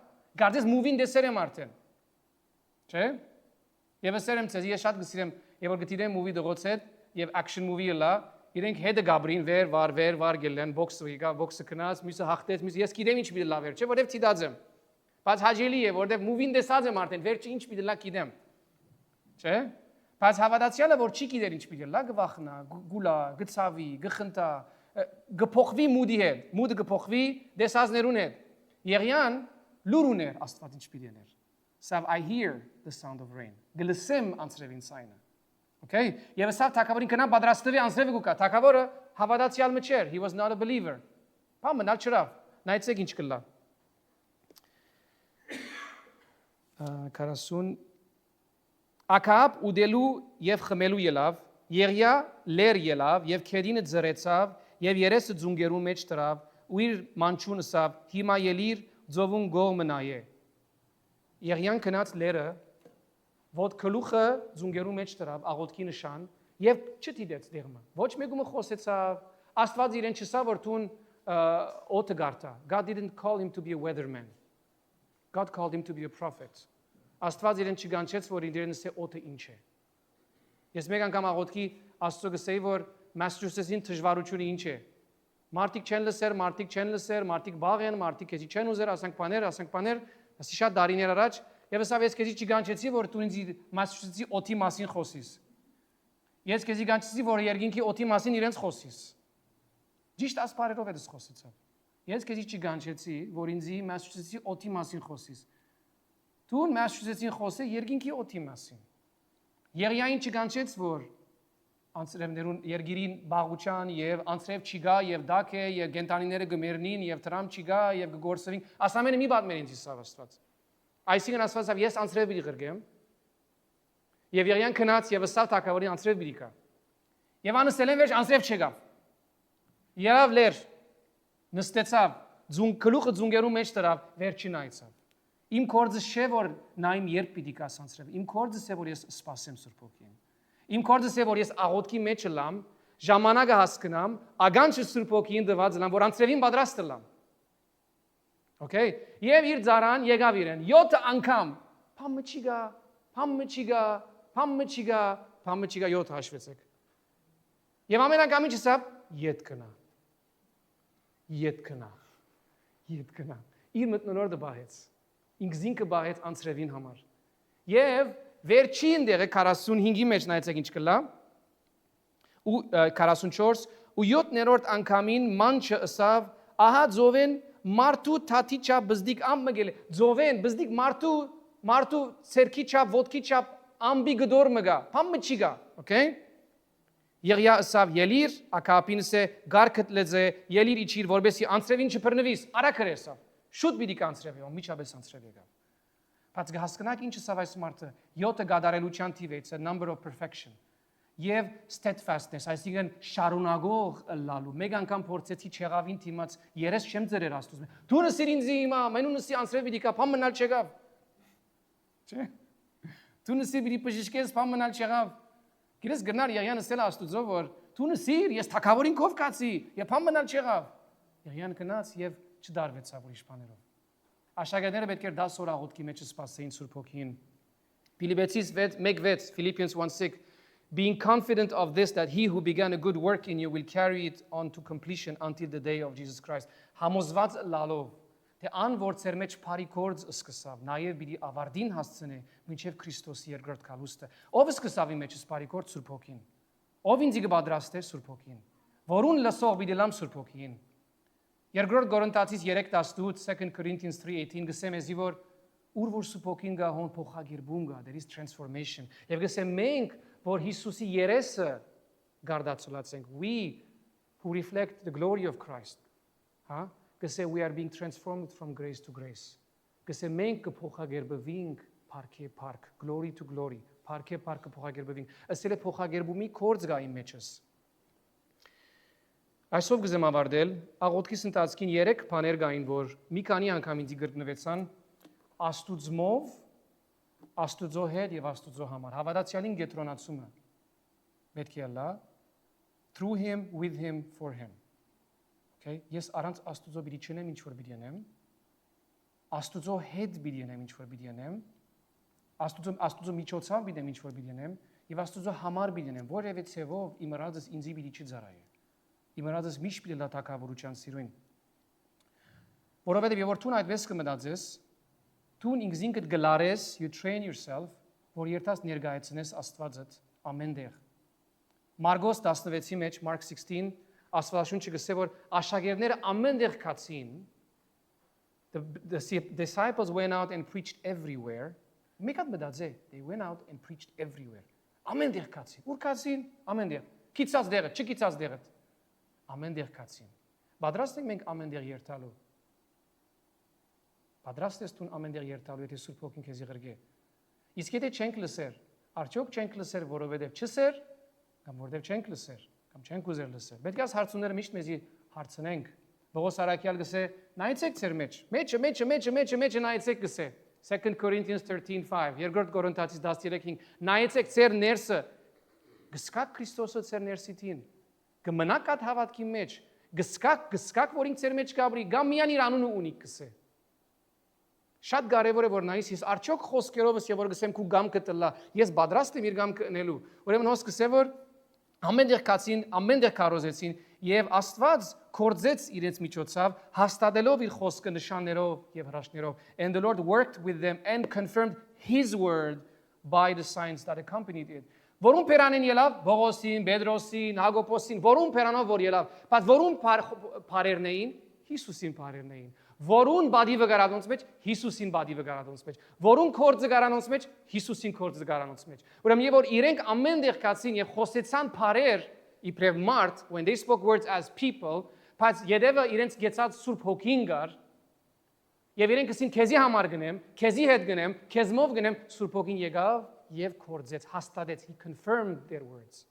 Գարձես մուվին դեսեր եմ արդեն։ Չէ՞։ Եվ ասեմ ցեզ, ես շատ գսիրեմ, եւ որ գտիրեմ մուվի դողոց հետ եւ action movie-ը լա, իրենք հետը գաբրին վեր գելեն, բոքսը կնաց, մյուսը հաղթեց, մյուսը ես գիտեմ ինչ պիտի լա վեր, չէ՞, որովհետև ցիդած եմ։ Բայց հաջելի է, որովհետև մուվին դեսած եմ արդեն, վերջը ինչ պիտի լա գիտեմ։ Չէ՞։ Բայց հավատացյալը, որ չի գիտեր ինչ պիտի լա, գվախնա, գուլա, գծավի, գխնտա, գփոխվի մուդի հետ, մուդը գփոխվի դեսազներուն հետ։ Եղյան լուր ուներ Աստված ինչ պիտի ներ։ Սավ I hear the sound of rain։ Գլսեմ անձրևին սայնը։ Okay? Եվ սա թակավորին կնա պատրաստվի անձրևը գուկա։ Թակավորը հավատացյալ մչեր, he was not a believer։ Բամը նալ չրավ։ Նայեցեք ինչ կլա։ 40 Ակապ ուդելու եւ խմելու ելավ, Եղիա լեր ելավ եւ քեդինը ձրեցավ եւ երեսը ձունգերու մեջ դրավ, ու իր մանչունը սավ հիմա ելիր ձովուն գողը նայե։ Եղիան կնաց լերը, ոդ քլուխը ձունգերու մեջ դրավ, աղոթքի նշան եւ չդիտեց դերմը։ Ոչ մեկումը խոսեցավ, Աստված իրեն չսա որ թուն օտը գարտա։ God didn't call him to be a weatherman. God called him to be a prophet. Աստված իրեն չգանչեց, որ իրեն ասե օտը ինչ է։ Ես մեկ անգամ աղոթքի Աստծո գսեի, որ Massachusetts-ին դժվարությունը ինչ է։ Մարդիկ չեն լսեր, մարդիկ չեն լսեր, մարդիկ բաղ են, մարդիկ քեզի չեն ուզեր, ասենք բաներ, ասի շատ դարիներ առաջ, եւ ասավ ես քեզի չգանչեցի, որ դու ինձ Massachusetts-ի օտի մասին խոսիս։ Ես քեզի գանչեցի, որ երկինքի օտի մասին իրենց խոսիս։ Ճիշտ ասպարերով է դες խոսեցավ։ Ես քեզի չգանչեցի, որ ինձ Massachusetts-ի օտի մասին խոսիս։ Դու Massachusetts-ին խոսե երկինքի օտի մասին։ Եղիային չգանչեց, որ անձրևներուն երգիրին բաղուչան եւ անձրև չգա եւ դակ է եւ գենտանիները գմերնին եւ տրամ չգա եւ գորսվին ասամենը մի բան մեր ինձ իսավ Աստված այսինքն Աստվածով ես անձրև բիդի գրգեմ եւ Եղիան քնած եւ սա թակավորի անձրև բիդի կա եւ անսելեն վերջ անձրև չգա երավ լեր նստեցավ գլուխը ձունգերու մեջ դրավ վերջին այցավ իմ կորձը չէ որ նայեմ երբ պիտի կա անձրև իմ կորձը է որ ես սպասեմ Սուրբ Հոգին Իմ կորձը է որ ես աղոթքի մեջ լամ, ժամանակը հասկնամ, ագանչը Սուրբ Հոգին դված լամ, որ անձրևին պատրաստ լամ։ Okay? Եվ իր ծառան եկավ իրեն 7 անգամ, փամը չգա 7 հաշվեցեք։ Եվ ամեն անգամ ինչ ասավ, ետ կնա։ Իր մտնոլորտը բահեց։ Ինքզինքը բահեց անձրևին համար։ Եվ Վերջին դեղը 45-ի մեջ նայեցեք ինչ կլա ու 44 ու 7-րդ անգամին մանչը ըսավ ահա ձովեն մարդու թաթի չափ բզդիկ ամ մգել ձովեն բզդիկ մարդու ցերքի չափ ոտքի չափ ամբի գդոր մգա փամը չի գա okay Եղիա ըսավ ելիր ակապինսը գարքդ լեզե ելիր իջիր որբեսի անձրևին չբռնվիս արա քրեսավ շուտ պիտի կանձրևի ու միջաբես անձրև եկավ Բայց հասկանաք ինչ ասավ այս մարդը 7-ը գադարելության թիվ է, it's a number of perfection։ Եվ steadfastness, այսինքն շարունակող լալու։ Մեկ անգամ փորձեցի չեղավին թիմած, երես չեմ ձերեր Աստծո։ Դու նսիր ինձ հիմա, մենու նսի անձրև պիտի կա, փամ մնալ չեղավ։ Չէ։ Դու նսիր պիտի բժշկես, փամ մնալ չեղավ։ Գիրես գնար Եղիան ասել Աստծո, որ դու նսիր, ես թակավորին կով կացի, եւ փամ մնալ չեղավ։ Եղիան գնաց եւ չդարվեցավ ուրիշ բաներով։ Աշակերտները պետք է 10 օր աղոթքի մեջ սպասեին Սուրբ Հոգին։ Փիլիպպեցիս 1:6 Philippians 1:6 Being confident of this that he who began a good work in you will carry it on to completion until the day of Jesus Christ։ Համոզված լալով թե ան որ ծեր մեջ բարի գործ սկսավ, նաև պիտի ավարտին հասցնի մինչև Քրիստոսի երկրորդ գալուստը։ Ով սկսավ իմ մեջ բարի գործ Սուրբ Հոգին։ Ով ինձ կպատրաստե Սուրբ Հոգին։ Որուն լսող պիտի լամ Սուրբ Հոգին։ Երկրորդ Կորինթացիս 3:18 2 Corinthians 3:18 գսեմ էզի որ որ Սուրբ Հոգին գա հոն փոխագիրբում գա there is transformation եւ գսեմ մենք որ Հիսուսի երեսը գարդացոլացենք we who reflect the glory of Christ հա գսեմ we are being transformed from grace to grace գսեմ մենք կփոխագիրբվենք փառքի փառք glory to glory փառքի փառքը փոխագիրբվենք ասել է փոխագիրբումի կորձ գա իմ մեջս Այսով գզեմ ավարտել, աղոթքիս ընթացքին 3 բաներ կային, որ մի քանի անգամ ինձ գրկնվեցան Աստուծմով, Աստուծո հետ եւ Աստուծո համար։ Հավատացյալին գետրոնացումը պետք է լա through him, with him, for him։ Okay, ես առանց Աստուծո պիտի չնեմ ինչ որ պիտի անեմ։ Աստուծո հետ պիտի անեմ ինչ որ պիտի անեմ։ Աստուծո միջոցով պիտի անեմ ինչ որ պիտի անեմ եւ Աստուծո համար պիտի անեմ, որևէ ցևով իմ ռածս ինձի պիտի չձարայե։ Իմարածս միշտ պիտի լա թակավորության սիրուն։ Որովհետև երբ դու այդպես կմտածես, դու ինքզինքդ գլարես, you train yourself, որ երթաս ներկայացնես Աստվածդ ամենտեղ։ Մարգոս 16-ի մեջ, Mark 16, Աստվածաշունչը գսե որ աշակերտները ամենտեղ կացին. The disciples went out and preached everywhere. Մեկად մտածե, they went out and preached everywhere. Ամենտեղ կացին։ Ուր կացին? Ամենտեղ։ Քիծած դեղը, չքիծած դեղը։ Ամենտեղ կացին։ Պատրաստ ենք մենք ամենտեղ երթալու։ Պատրաստ ես դու ամենտեղ երթալու, եթե Սուրբ Հոգին քեզ ղրգե։ Իսկ եթե չենք լսեր, արդյոք չենք լսեր, որովհետև չսեր, կամ որովհետև չենք լսեր, կամ չենք ուզեր լսել։ Պետք է այս հարցումները միշտ մեզի հարցնենք։ Պողոս Արաքյալ գսե, նայեցեք ձեր մեջը նայեցեք գսե։ 2 Corinthians 13:5, երկրորդ Կորինթացիս 13:5, նայեցեք ձեր ներսը, գսկակ Քրիստոսը ձեր ներսիթին, կմնաք այդ հավատքի մեջ, գսկակ որ ինձ ձեր մեջ կաբրի, գամ միան իր անունը ունի գսե։ Շատ կարևոր է որ նայես ես արդյոք խոսքերովս եւ որ գսեմ քու գամքը տլա, ես պատրաստ եմ իր գամքը ընելու։ Ուրեմն հոս գսե որ ամենտեղ կացին, ամենտեղ կարոզեցին եւ Աստված կորձեց իրենց միջոցով հաստատելով իր խոսքը նշաններով եւ հրաշքներով. And the Lord worked with them and confirmed his word by the signs that accompanied it. Որում փերանին ելավ Բողոսին, Պետրոսին, Հակոբոսին, որում փերանով որ ելավ, բայց որում բարերն էին, Հիսուսին բարերն էին։ Որուն բադիվը գարանոնց մեջ, Հիսուսին բադիվը գարանոնց մեջ։ Որուն կորձը գարանոնց մեջ, Հիսուսին կորձը գարանոնց մեջ։ Ուրեմն եւ որ իրենք ամենտեղ կացին եւ խոսեցան բարեր իբրև մարդ, when they spoke words as people, բայց յետևը իրենց գեցած Սուրբ Հոգին գար, եւ իրենք ասին քեզի համար գնեմ, քեզի հետ գնեմ, քեզմով գնեմ, Սուրբ Հոգին եկավ եւ կորձեց, հաստատեց, he confirmed their words.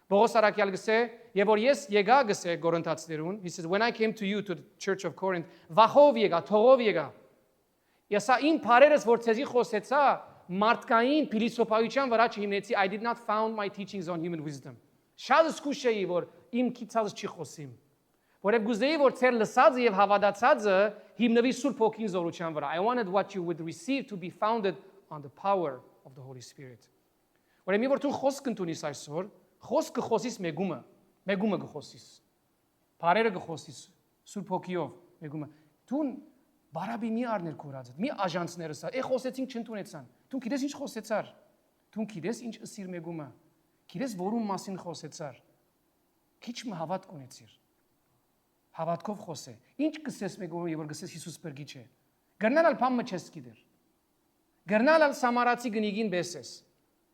Պողոս Արաքյալ գսե, եւ որ ես եկա գսե Կորինթացիներուն, he says when I came to you to the church of Corinth, վախով եկա, թողով եկա։ Եսա իմ բարերս որ ցեզի խոսեցա, մարդկային փիլիսոփայության վրա չհիմնեցի, I did not found my teachings on human wisdom. Շատ զգուշ էի որ իմ քիծած չի խոսիմ։ Որև գուզեի որ ցեր լսածը եւ հավատացածը հիմնվի Սուրբ Հոգին զորության վրա. I wanted what you would receive to be founded on the power of the Holy Spirit. Ուրեմն որ դու խոսք ընդունես այսօր, խոսքը խոսիս մեգումը գխոսիս։ Բարերը գխոսիս Սուրբ Հոգիով մեգումը։ Դու բարաբի մի առներ կորածդ, մի աժանցներս, խոսեցինք չընդունեցան։ Դու գիտես ինչ խոսեցար։ Դու գիտես ինչ ըսիր մեգումը։ Գիտես որում մասին խոսեցար։ Քիչ մը հավատ կունեցիր։ Հավատքով խոսե։ Ինչ կսես մեգումը, եւ որ գսես Հիսուս բերգիչ է։ Գռնալ փամը չես գիտեր։ Գռնալ Սամարացի գնիգին բեսես,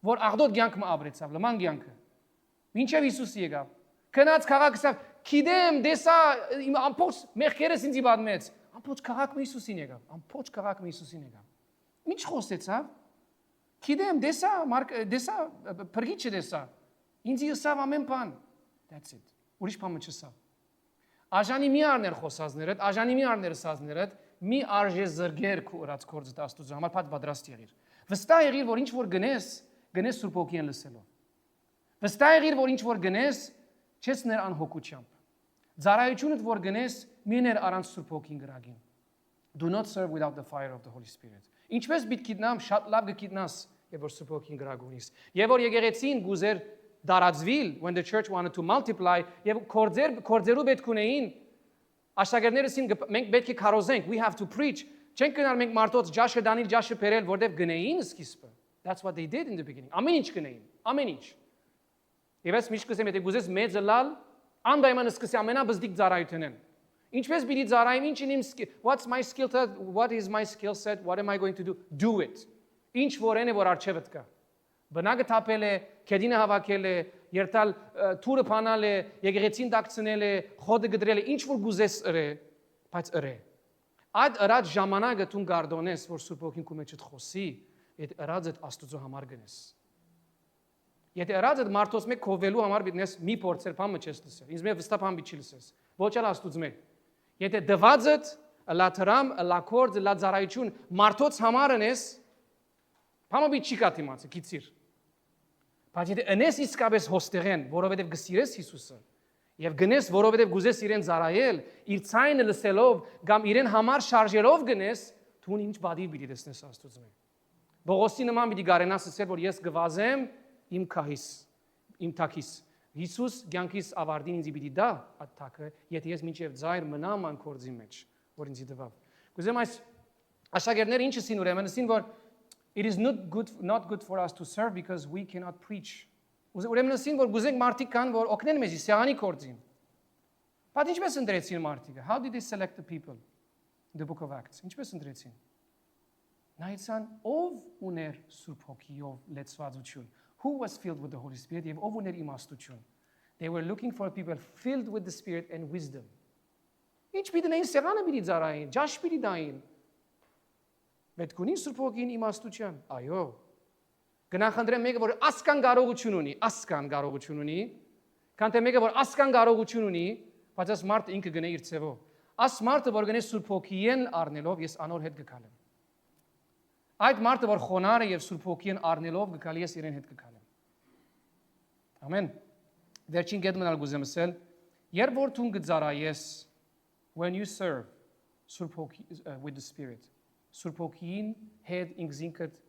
որ աղդոտ կյանքը ապրեցավ, լման կյանքը։ Մինչև Հիսուս եկավ։ Քնած քաղաքսավ, գիտեմ, դեսա իմ ամփոփ մեղքերս ինձ իբադմեց։ Ամփոփ քաղաքը Հիսուսին եկավ, ամփոփ քաղաքը Հիսուսին եկավ։ Ինչ խոսեցավ։ Գիտեմ, դեսա բերգիչ դեսա։ Ինձ յսավ ամեն բան։ That's it։ Ուրիշ բան չսավ։ Աժանի մի առներ խոսածներդ, աժանի մի առներ ասածներդ, մի արժե զրգեր քո ուրած կորձ Աստծո համար պատրաստ եղիր։ Վստահ եղիր, որ ինչ որ գնես Սուրբ Հոգին լսելով։ Վստահ եղիր, որ ինչ որ գնես, չես ներ անհոգությամբ։ Ծառայությունդ որ գնես, մի ներ առանց Սուրբ Հոգին գրագին։ Do not serve without the fire of the Holy Spirit։ Ինչպես պիտի գիտնամ, շատ լավ գիտնաս, եւ որ Սուրբ Հոգին գրագունիս։ Եվ որ եկեղեցին գուզեր դարածվիլ, when the church wanted to multiply, եւ կորձերու պետք ունեին, աշակերտներսին մենք պետք է քարոզենք, we have to preach։ Չենք գնալ մենք մարդոց ջաշը դանիլ, ջաշը բերել, որտեվ գնեին սկիզբը։ That's what they did in the beginning։ Ամեն ինչ գնեին, ամեն ինչ։ Եվ ես միշտ կսեմ, եթե գուզես մեծը լալ, անպայման սկսի ամենաբզդիկ ծառայությունն։ Ինչպես պիտի ծառայեմ, ինչ իմ what's my skill set, what is my skill set, what am I going to do it։ Ինչ որեն է որ արժևդ կա։ Բնակը թափել է, քեդինը հավաքել է, երթալ թուրը փանալ է, եկեղեցին դակցնել է, խոդը գդրել է, ինչ որ գուզես ըրե, բայց ըրե։ Այդ ըրած ժամանակը դու գարդոնես, որ Սուրբ Հոգին քո մեջդ խոսի, այդ ըրածդ Աստծո համար գնես։ Եթե ըրածդ մարդոց մեկ քովելու համար բիտնես մի փորձեր բան չես լսել։ Ինձ մե վստահ բան չի լսես։ Ոչ էլ Աստծո մեկ։ Եթե դվածդ լաթրամ, լակորդ, լազարայություն մարդոց համար ես, բանը մի չի կատիմացը, գիծիր։ Բայց եթե ընես իսկապես հոստեղեն, որովհետև գսիրես Հիսուսը, եւ գնես, որովհետև գուզես իրեն զարայել, իր ցայնը լսելով, կամ իրեն համար շարժելով գնես, դու ինչ բադիվ պիտի տեսնես Աստծո մեջ։ Բողոսի նման պիտի գարենաս ասել, որ ես գվազեմ իմ քահիս, իմ թակիս։ Հիսուս ցանկիս ավարտին ինձ պիտի դա այդ թակը, եթե ես մինչև ծայր մնամ ան կորձի մեջ, որ ինձ դվավ։ Գուզեմ այս աշակերտները ինչը սին ուրեմն ասին, որ It is not good for us to serve because we cannot preach. Ուրեմն ասին որ գուզենք մարդիկ կան որ օգնեն մեզի սեղանի կորձին։ Բայց ինչպես ընտրեցին մարդիկը? How did they select the people in the book of Acts? Ինչպես ընտրեցին? Նայեցան ով ուներ Սուրբ Հոգիով լեցվածություն. Who was filled with the Holy Spirit եւ ով ուներ իմաստություն. They were looking for people filled with the Spirit and wisdom. Ինչ պիտի սեղանը պիտի ծառային, ջաշ պիտի դային։ Պետք ունի Սուրբ Հոգին իմաստության։ Այո։ Գնահանդրեմ մեկը որ ասկան կարողություն ունի, քան թե մեկը որ ասկան կարողություն ունի, բայց այս մարդը ինքը գնե իր ցևով։ Այս մարդը որ գնե Սուրբ Հոգին առնելով ես անոր հետ գկալեմ։ Այդ մարդը որ խոնարհ է եւ Սուրբ Հոգին առնելով գկալի ես իրեն հետ գկալեմ։ Ամեն։ Վերջին գետ մնալ գուզեմ ասել, երբ որ դու գծարայես when you serve Սուրբ Հոգի with the Spirit Սուրբ Հոգին հետ ինքզինքդ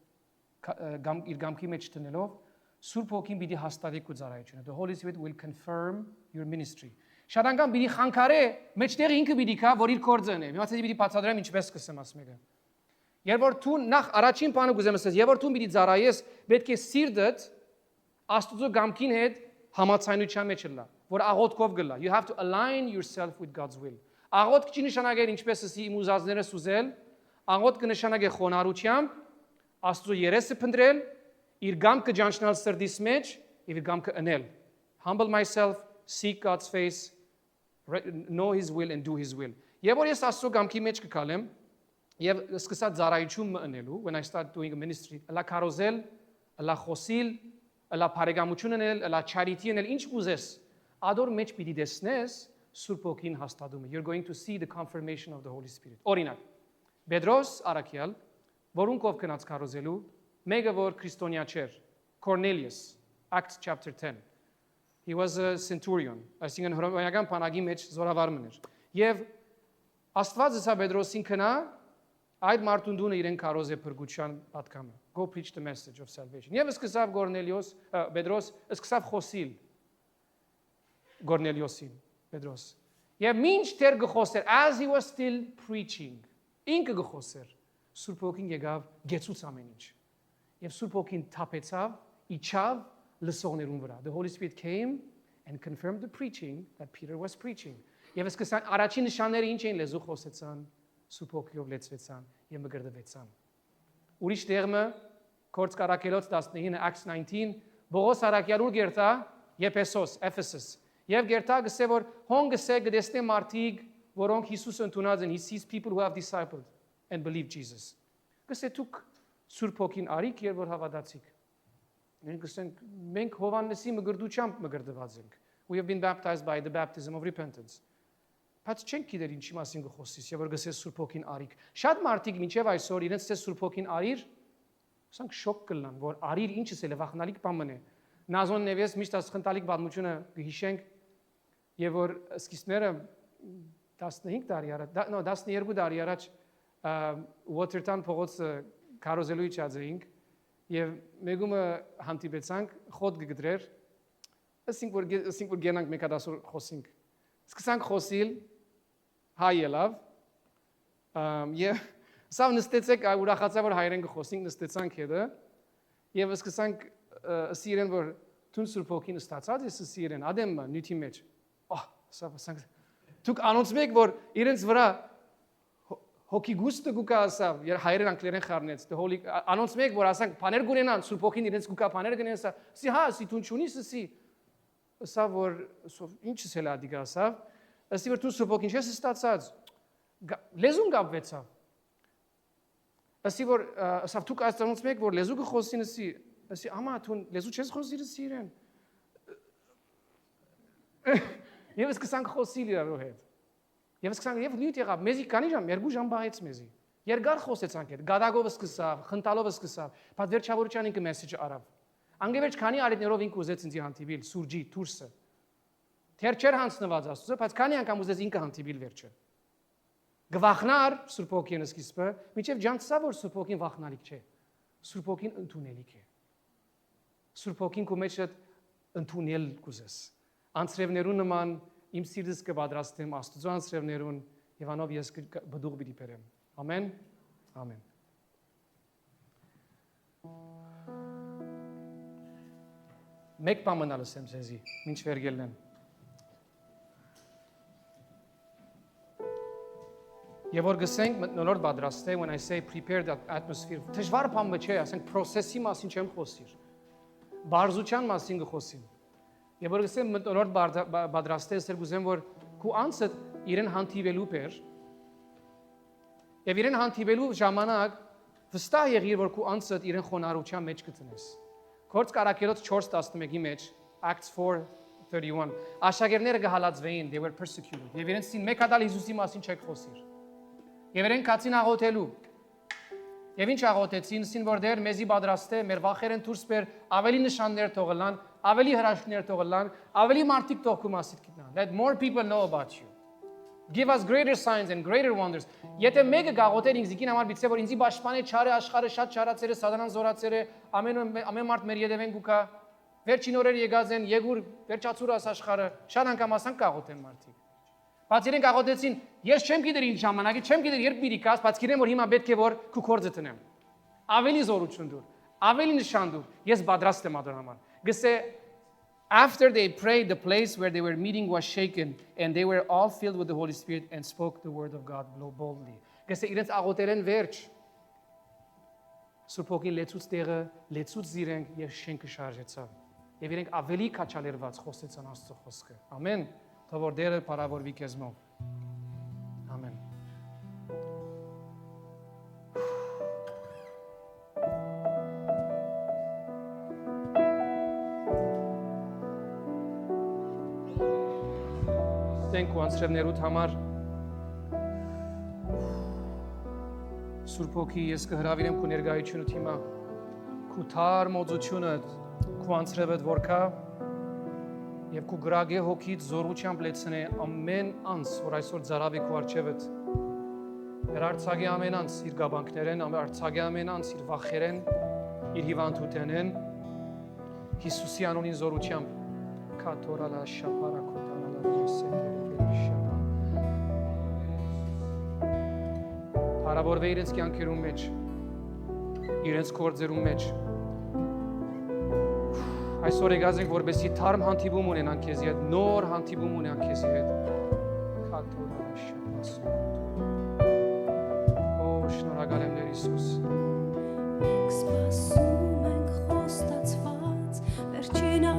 իր գամքի մեջ տնելով Սուրբ Հոգին պիտի հաստատի քո ծառայությունը. The Holy Spirit will confirm your ministry. Շատ անգամ պիտի խանգարե, մեջտեղը ինքը պիտի կա, որ իր կորձն է։ Հիմա ցեզի պիտի բացատրեմ ինչպես կսեմ ասմեկը։ Երբ որ դու նախ առաջին բանը գուզեմ ասես, երբ որ դու պիտի ծառայես, պետք է սիրտդ Աստծո գամքին հետ համացայնության մեջ լա, որ աղոթքով գլա. You have to align yourself with God's will. Աղոթք չի նշանակել ինչպես ասի իմ ուզածները սուզել, աղոթքը նշանակել խոնարհությամբ Աստծո երեսը փնտրել, իր գամքը ճանչնալ սրտիս մեջ եւ իր գամքը անել. Humble myself, seek God's face, know his will and do his will. Եվ որ ես Աստծո գամքի մեջ կգալեմ եւ սկսա ծառայություն մնելու, when I start doing a ministry, ըլա կարոզել, ըլա խոսիլ, ըլա բարեկամություն անել, ըլա charity անել, ինչ կուզես, ադոր մեջ պիտի դեսնես Սուրբ Հոգին հաստատումը. You're going to see the confirmation of the Holy Spirit. Օրինակ, Պետրոս Արաքյալ որոնքով կնաց կարոզելու, մեկը որ քրիստոնյա չէր, Cornelius, Acts chapter 10. He was a centurion, այսինքն հռոմեական բանակի մեջ զորավարն էր։ Եվ Աստված ասա Պետրոսին քնա, այդ մարդուն դունը իրեն կարոզ է փրկության պատկամը. Go preach the message of salvation. Եվ սկսավ Պետրոս սկսավ խոսիլ Cornelius-ին, Պետրոս։ Եվ մինչ դեռ գխոսեր, as he was still preaching, ինքը գխոսեր Սուրբ Հոգին եկավ գեցուց ամեն ինչ։ Եվ Սուրբ Հոգին թափեցավ, իջավ լսողներուն վրա. The Holy Spirit came and confirmed the preaching that Peter was preaching. Եվ սկսան առաջին նշանները ինչ էին լեզու խոսեցան, Սուրբ Հոգիով լեցվեցան եւ մգրդվեցան։ Ուրիշ տեղը Կորց Կարակելոց 19 Acts 19 Բողոս Արաքյալ ուր գերտա Եփեսոս Ephesus եւ գերտա գսե որ հոնգսե գտեսնե մարդիկ որոնք Հիսուս ընդունած են. He sees people who have discipled and believe Jesus. Գսե դուք Սուրբ Հոգին արիք երբ որ հավատացիք։ Մենք Հովհաննեսի մգրդությամբ մգրդված ենք. We have been baptized by the baptism of repentance. Բայց չենք գիտեր ինչի մասին գխոսես, եւ որ գսես Սուրբ Հոգին արիք։ Շատ մարդիկ մինչեւ այսօր իրենց ցես Սուրբ Հոգին արիր, ասենք շոկ կլան, որ արիր ինչս է լավախնալիք բան է։ Նազոն Նևես միշտ ասխնտալիք պատմությունը գհիշենք, եւ որ սկիզբները 15 տարի առաջ, 12 տարի առաջ Watertown փողոցը կարոզելու իջածեինք եւ մեգումը հանդիպեցանք խոտ գդրեր ասինք որ գենանք մեկ հատասոր խոսինք սկսանք խոսիլ հայ ելավ եւ սավ նստեցեք ուրախացա որ հայերեն խոսինք նստեցանք հետը եւ սկսանք ասիրեն որ տուն Սուրբ Հոգին ստացած է ասիրեն ադեմ նյութի մեջ սավ ասանք դուք անոնցմեք որ իրենց վրա Հոգի գուստը գուկա ասավ, երբ հայերեն անգլերեն խառնեց, անոնց մեկ որ ասանք բաներ գունենան, Սուրբ Հոգին իրենց գուկա բաներ գնեն, ասի հա, ասի դու չունիս, ասա որ ինչս էլ ադիգա ասավ, ասի որ դու Սուրբ Հոգին չես ստացած, լեզուն գապվեցավ, ասի որ ասավ դուք ասանց մեկ որ լեզու գխոսին, ասի ամա դու լեզու չես խոսիր իրեն, եւ սկսանք խոսիլ իրարու հետ։ Եվ սկսանք եւ լույս եղավ, մեզի քանի ժամ, 2 ժամ բայեց մեզի։ Երկար խոսեցանք այդ, գադագով սկսավ, խնդալով սկսավ, բայց վերջավորության ինքը մեսեջը արավ։ Անգևերջ քանի արիթներով ինքը ուզեց ինձ հանդիպիլ, սուրջի, դուրսը։ Թեր չեր հանցնված Աստծո, բայց քանի անգամ ուզեց ինքը հանդիպիլ վերջը։ Գվախնար Սուրբ Հոգին սկիզբը, մինչև ջանցա որ Սուրբ Հոգին վախնալիք չէ։ Սուրբ Հոգին ընդունելիք է։ Սուրբ Հոգին քո մեջ ընդունել կուզես։ Անցրևներու նման Իմ սիրտս կպատրաստեմ Աստծո անձրևներուն եւ անով ես բդուղ պիտի բերեմ։ Ամեն։ Ամեն։ Մեկ բան մնալ ասեմ ձեզի, ինչ վերգելն եմ։ Եվ որ գսենք մտնոլորտ պատրաստել, when I say prepare the atmosphere, դժվար բան չէ, ասենք process-ի մասին չեմ խոսիր։ Բարձության մասին կխոսեմ։ Եվ որ գսեմ մտնոլորտ պատրաստել, ես գուզեմ որ քու անձը իրեն հանդիպելու բեր։ Եվ իրեն հանդիպելու ժամանակ վստահ եղիր որ քու անձը իրեն խոնարհության մեջ կտնես։ Գործ Կարակելոց 4:11-ի մեջ Acts 4:31 աշակերտները գահալածվեին, they were persecuted։ Եվ իրենցին մեկ հատ Հիսուսի մասին չեք խոսիր։ Եվ իրենք կացին աղոթելու։ Եվ ինչ աղոթեցին, ասին որ դեր մեզի պատրաստ է, մեր վախերեն դուրս բեր, ավելի նշաններ թողլան, ավելի հրաշքներ թողլան, ավելի մարդիկ թող քո մասիդ գտնան։ Let more people know about you. Give us greater signs and greater wonders. Եթե մեկը գաղոթեր ինձիկին համար բիցե որ ինձի պաշտպանի չարը աշխարհը շատ չարացել է, սատանան զորացել է, ամեն մարդ մեր յետևեն գուկա, վերջին օրեր եկած են, եգուր վերջացուր աս աշխարհը, շատ անգամ ասան գաղոթեն մարդիկ։ Բայց իրենք աղոթեցին, ես չեմ գիտեր ինչ ժամանակի, չեմ գիտեր երբ պիտի կաս, բայց գիտեմ որ հիմա պետք է որ քու կորձը տնեմ։ Ավելի զորություն դուր, ավելի նշան դուր, ես պատրաստ եմ ադոր համար։ Գսե After they prayed, the place where they were meeting was shaken, and they were all filled with the Holy Spirit and spoke the word of God boldly. Գսե իրենց աղոթերեն վերջ Սուրբոքի լեցուց տեղը, լեցուց զիրենք եւ շենքը շարժեցավ։ Եվ իրենք ավելի քաչալերված խոսեցան Աստծո խոսքը։ Ամեն։ Թող որ դերը բարավորվի քեզմով։ Ամեն։ Thank you անցրևներուդ համար Սուրբ Հոգի ես կհրավիրեմ քո ներկայությունդ հիմա քո թար մոծությունը քո անցրևդ որքա եւ քո գրագե հոգիդ զորությամբ լեցնե ամեն անց որ այսօր ծարավի քո արջևդ մեր արցագի ամեն անց իր գաբանքներեն արցագի ամեն անց իր վախերեն իր հիվանդութենեն Հիսուսի անունին զորությամբ կաթորալա շապարակոտանալա յեսե Հարաբորվե իրենց կյանքերում մեջ, իրենց գործերում մեջ։ Այսօր եկած ենք, որպեսզի թարմ հանդիպում ունենան քեզի հետ, նոր հանդիպում ունենան քեզի հետ։ Օ, շնորհակալ եմ Տեր Հիսուս։ Մենք սպասում ենք խոստացված վերջին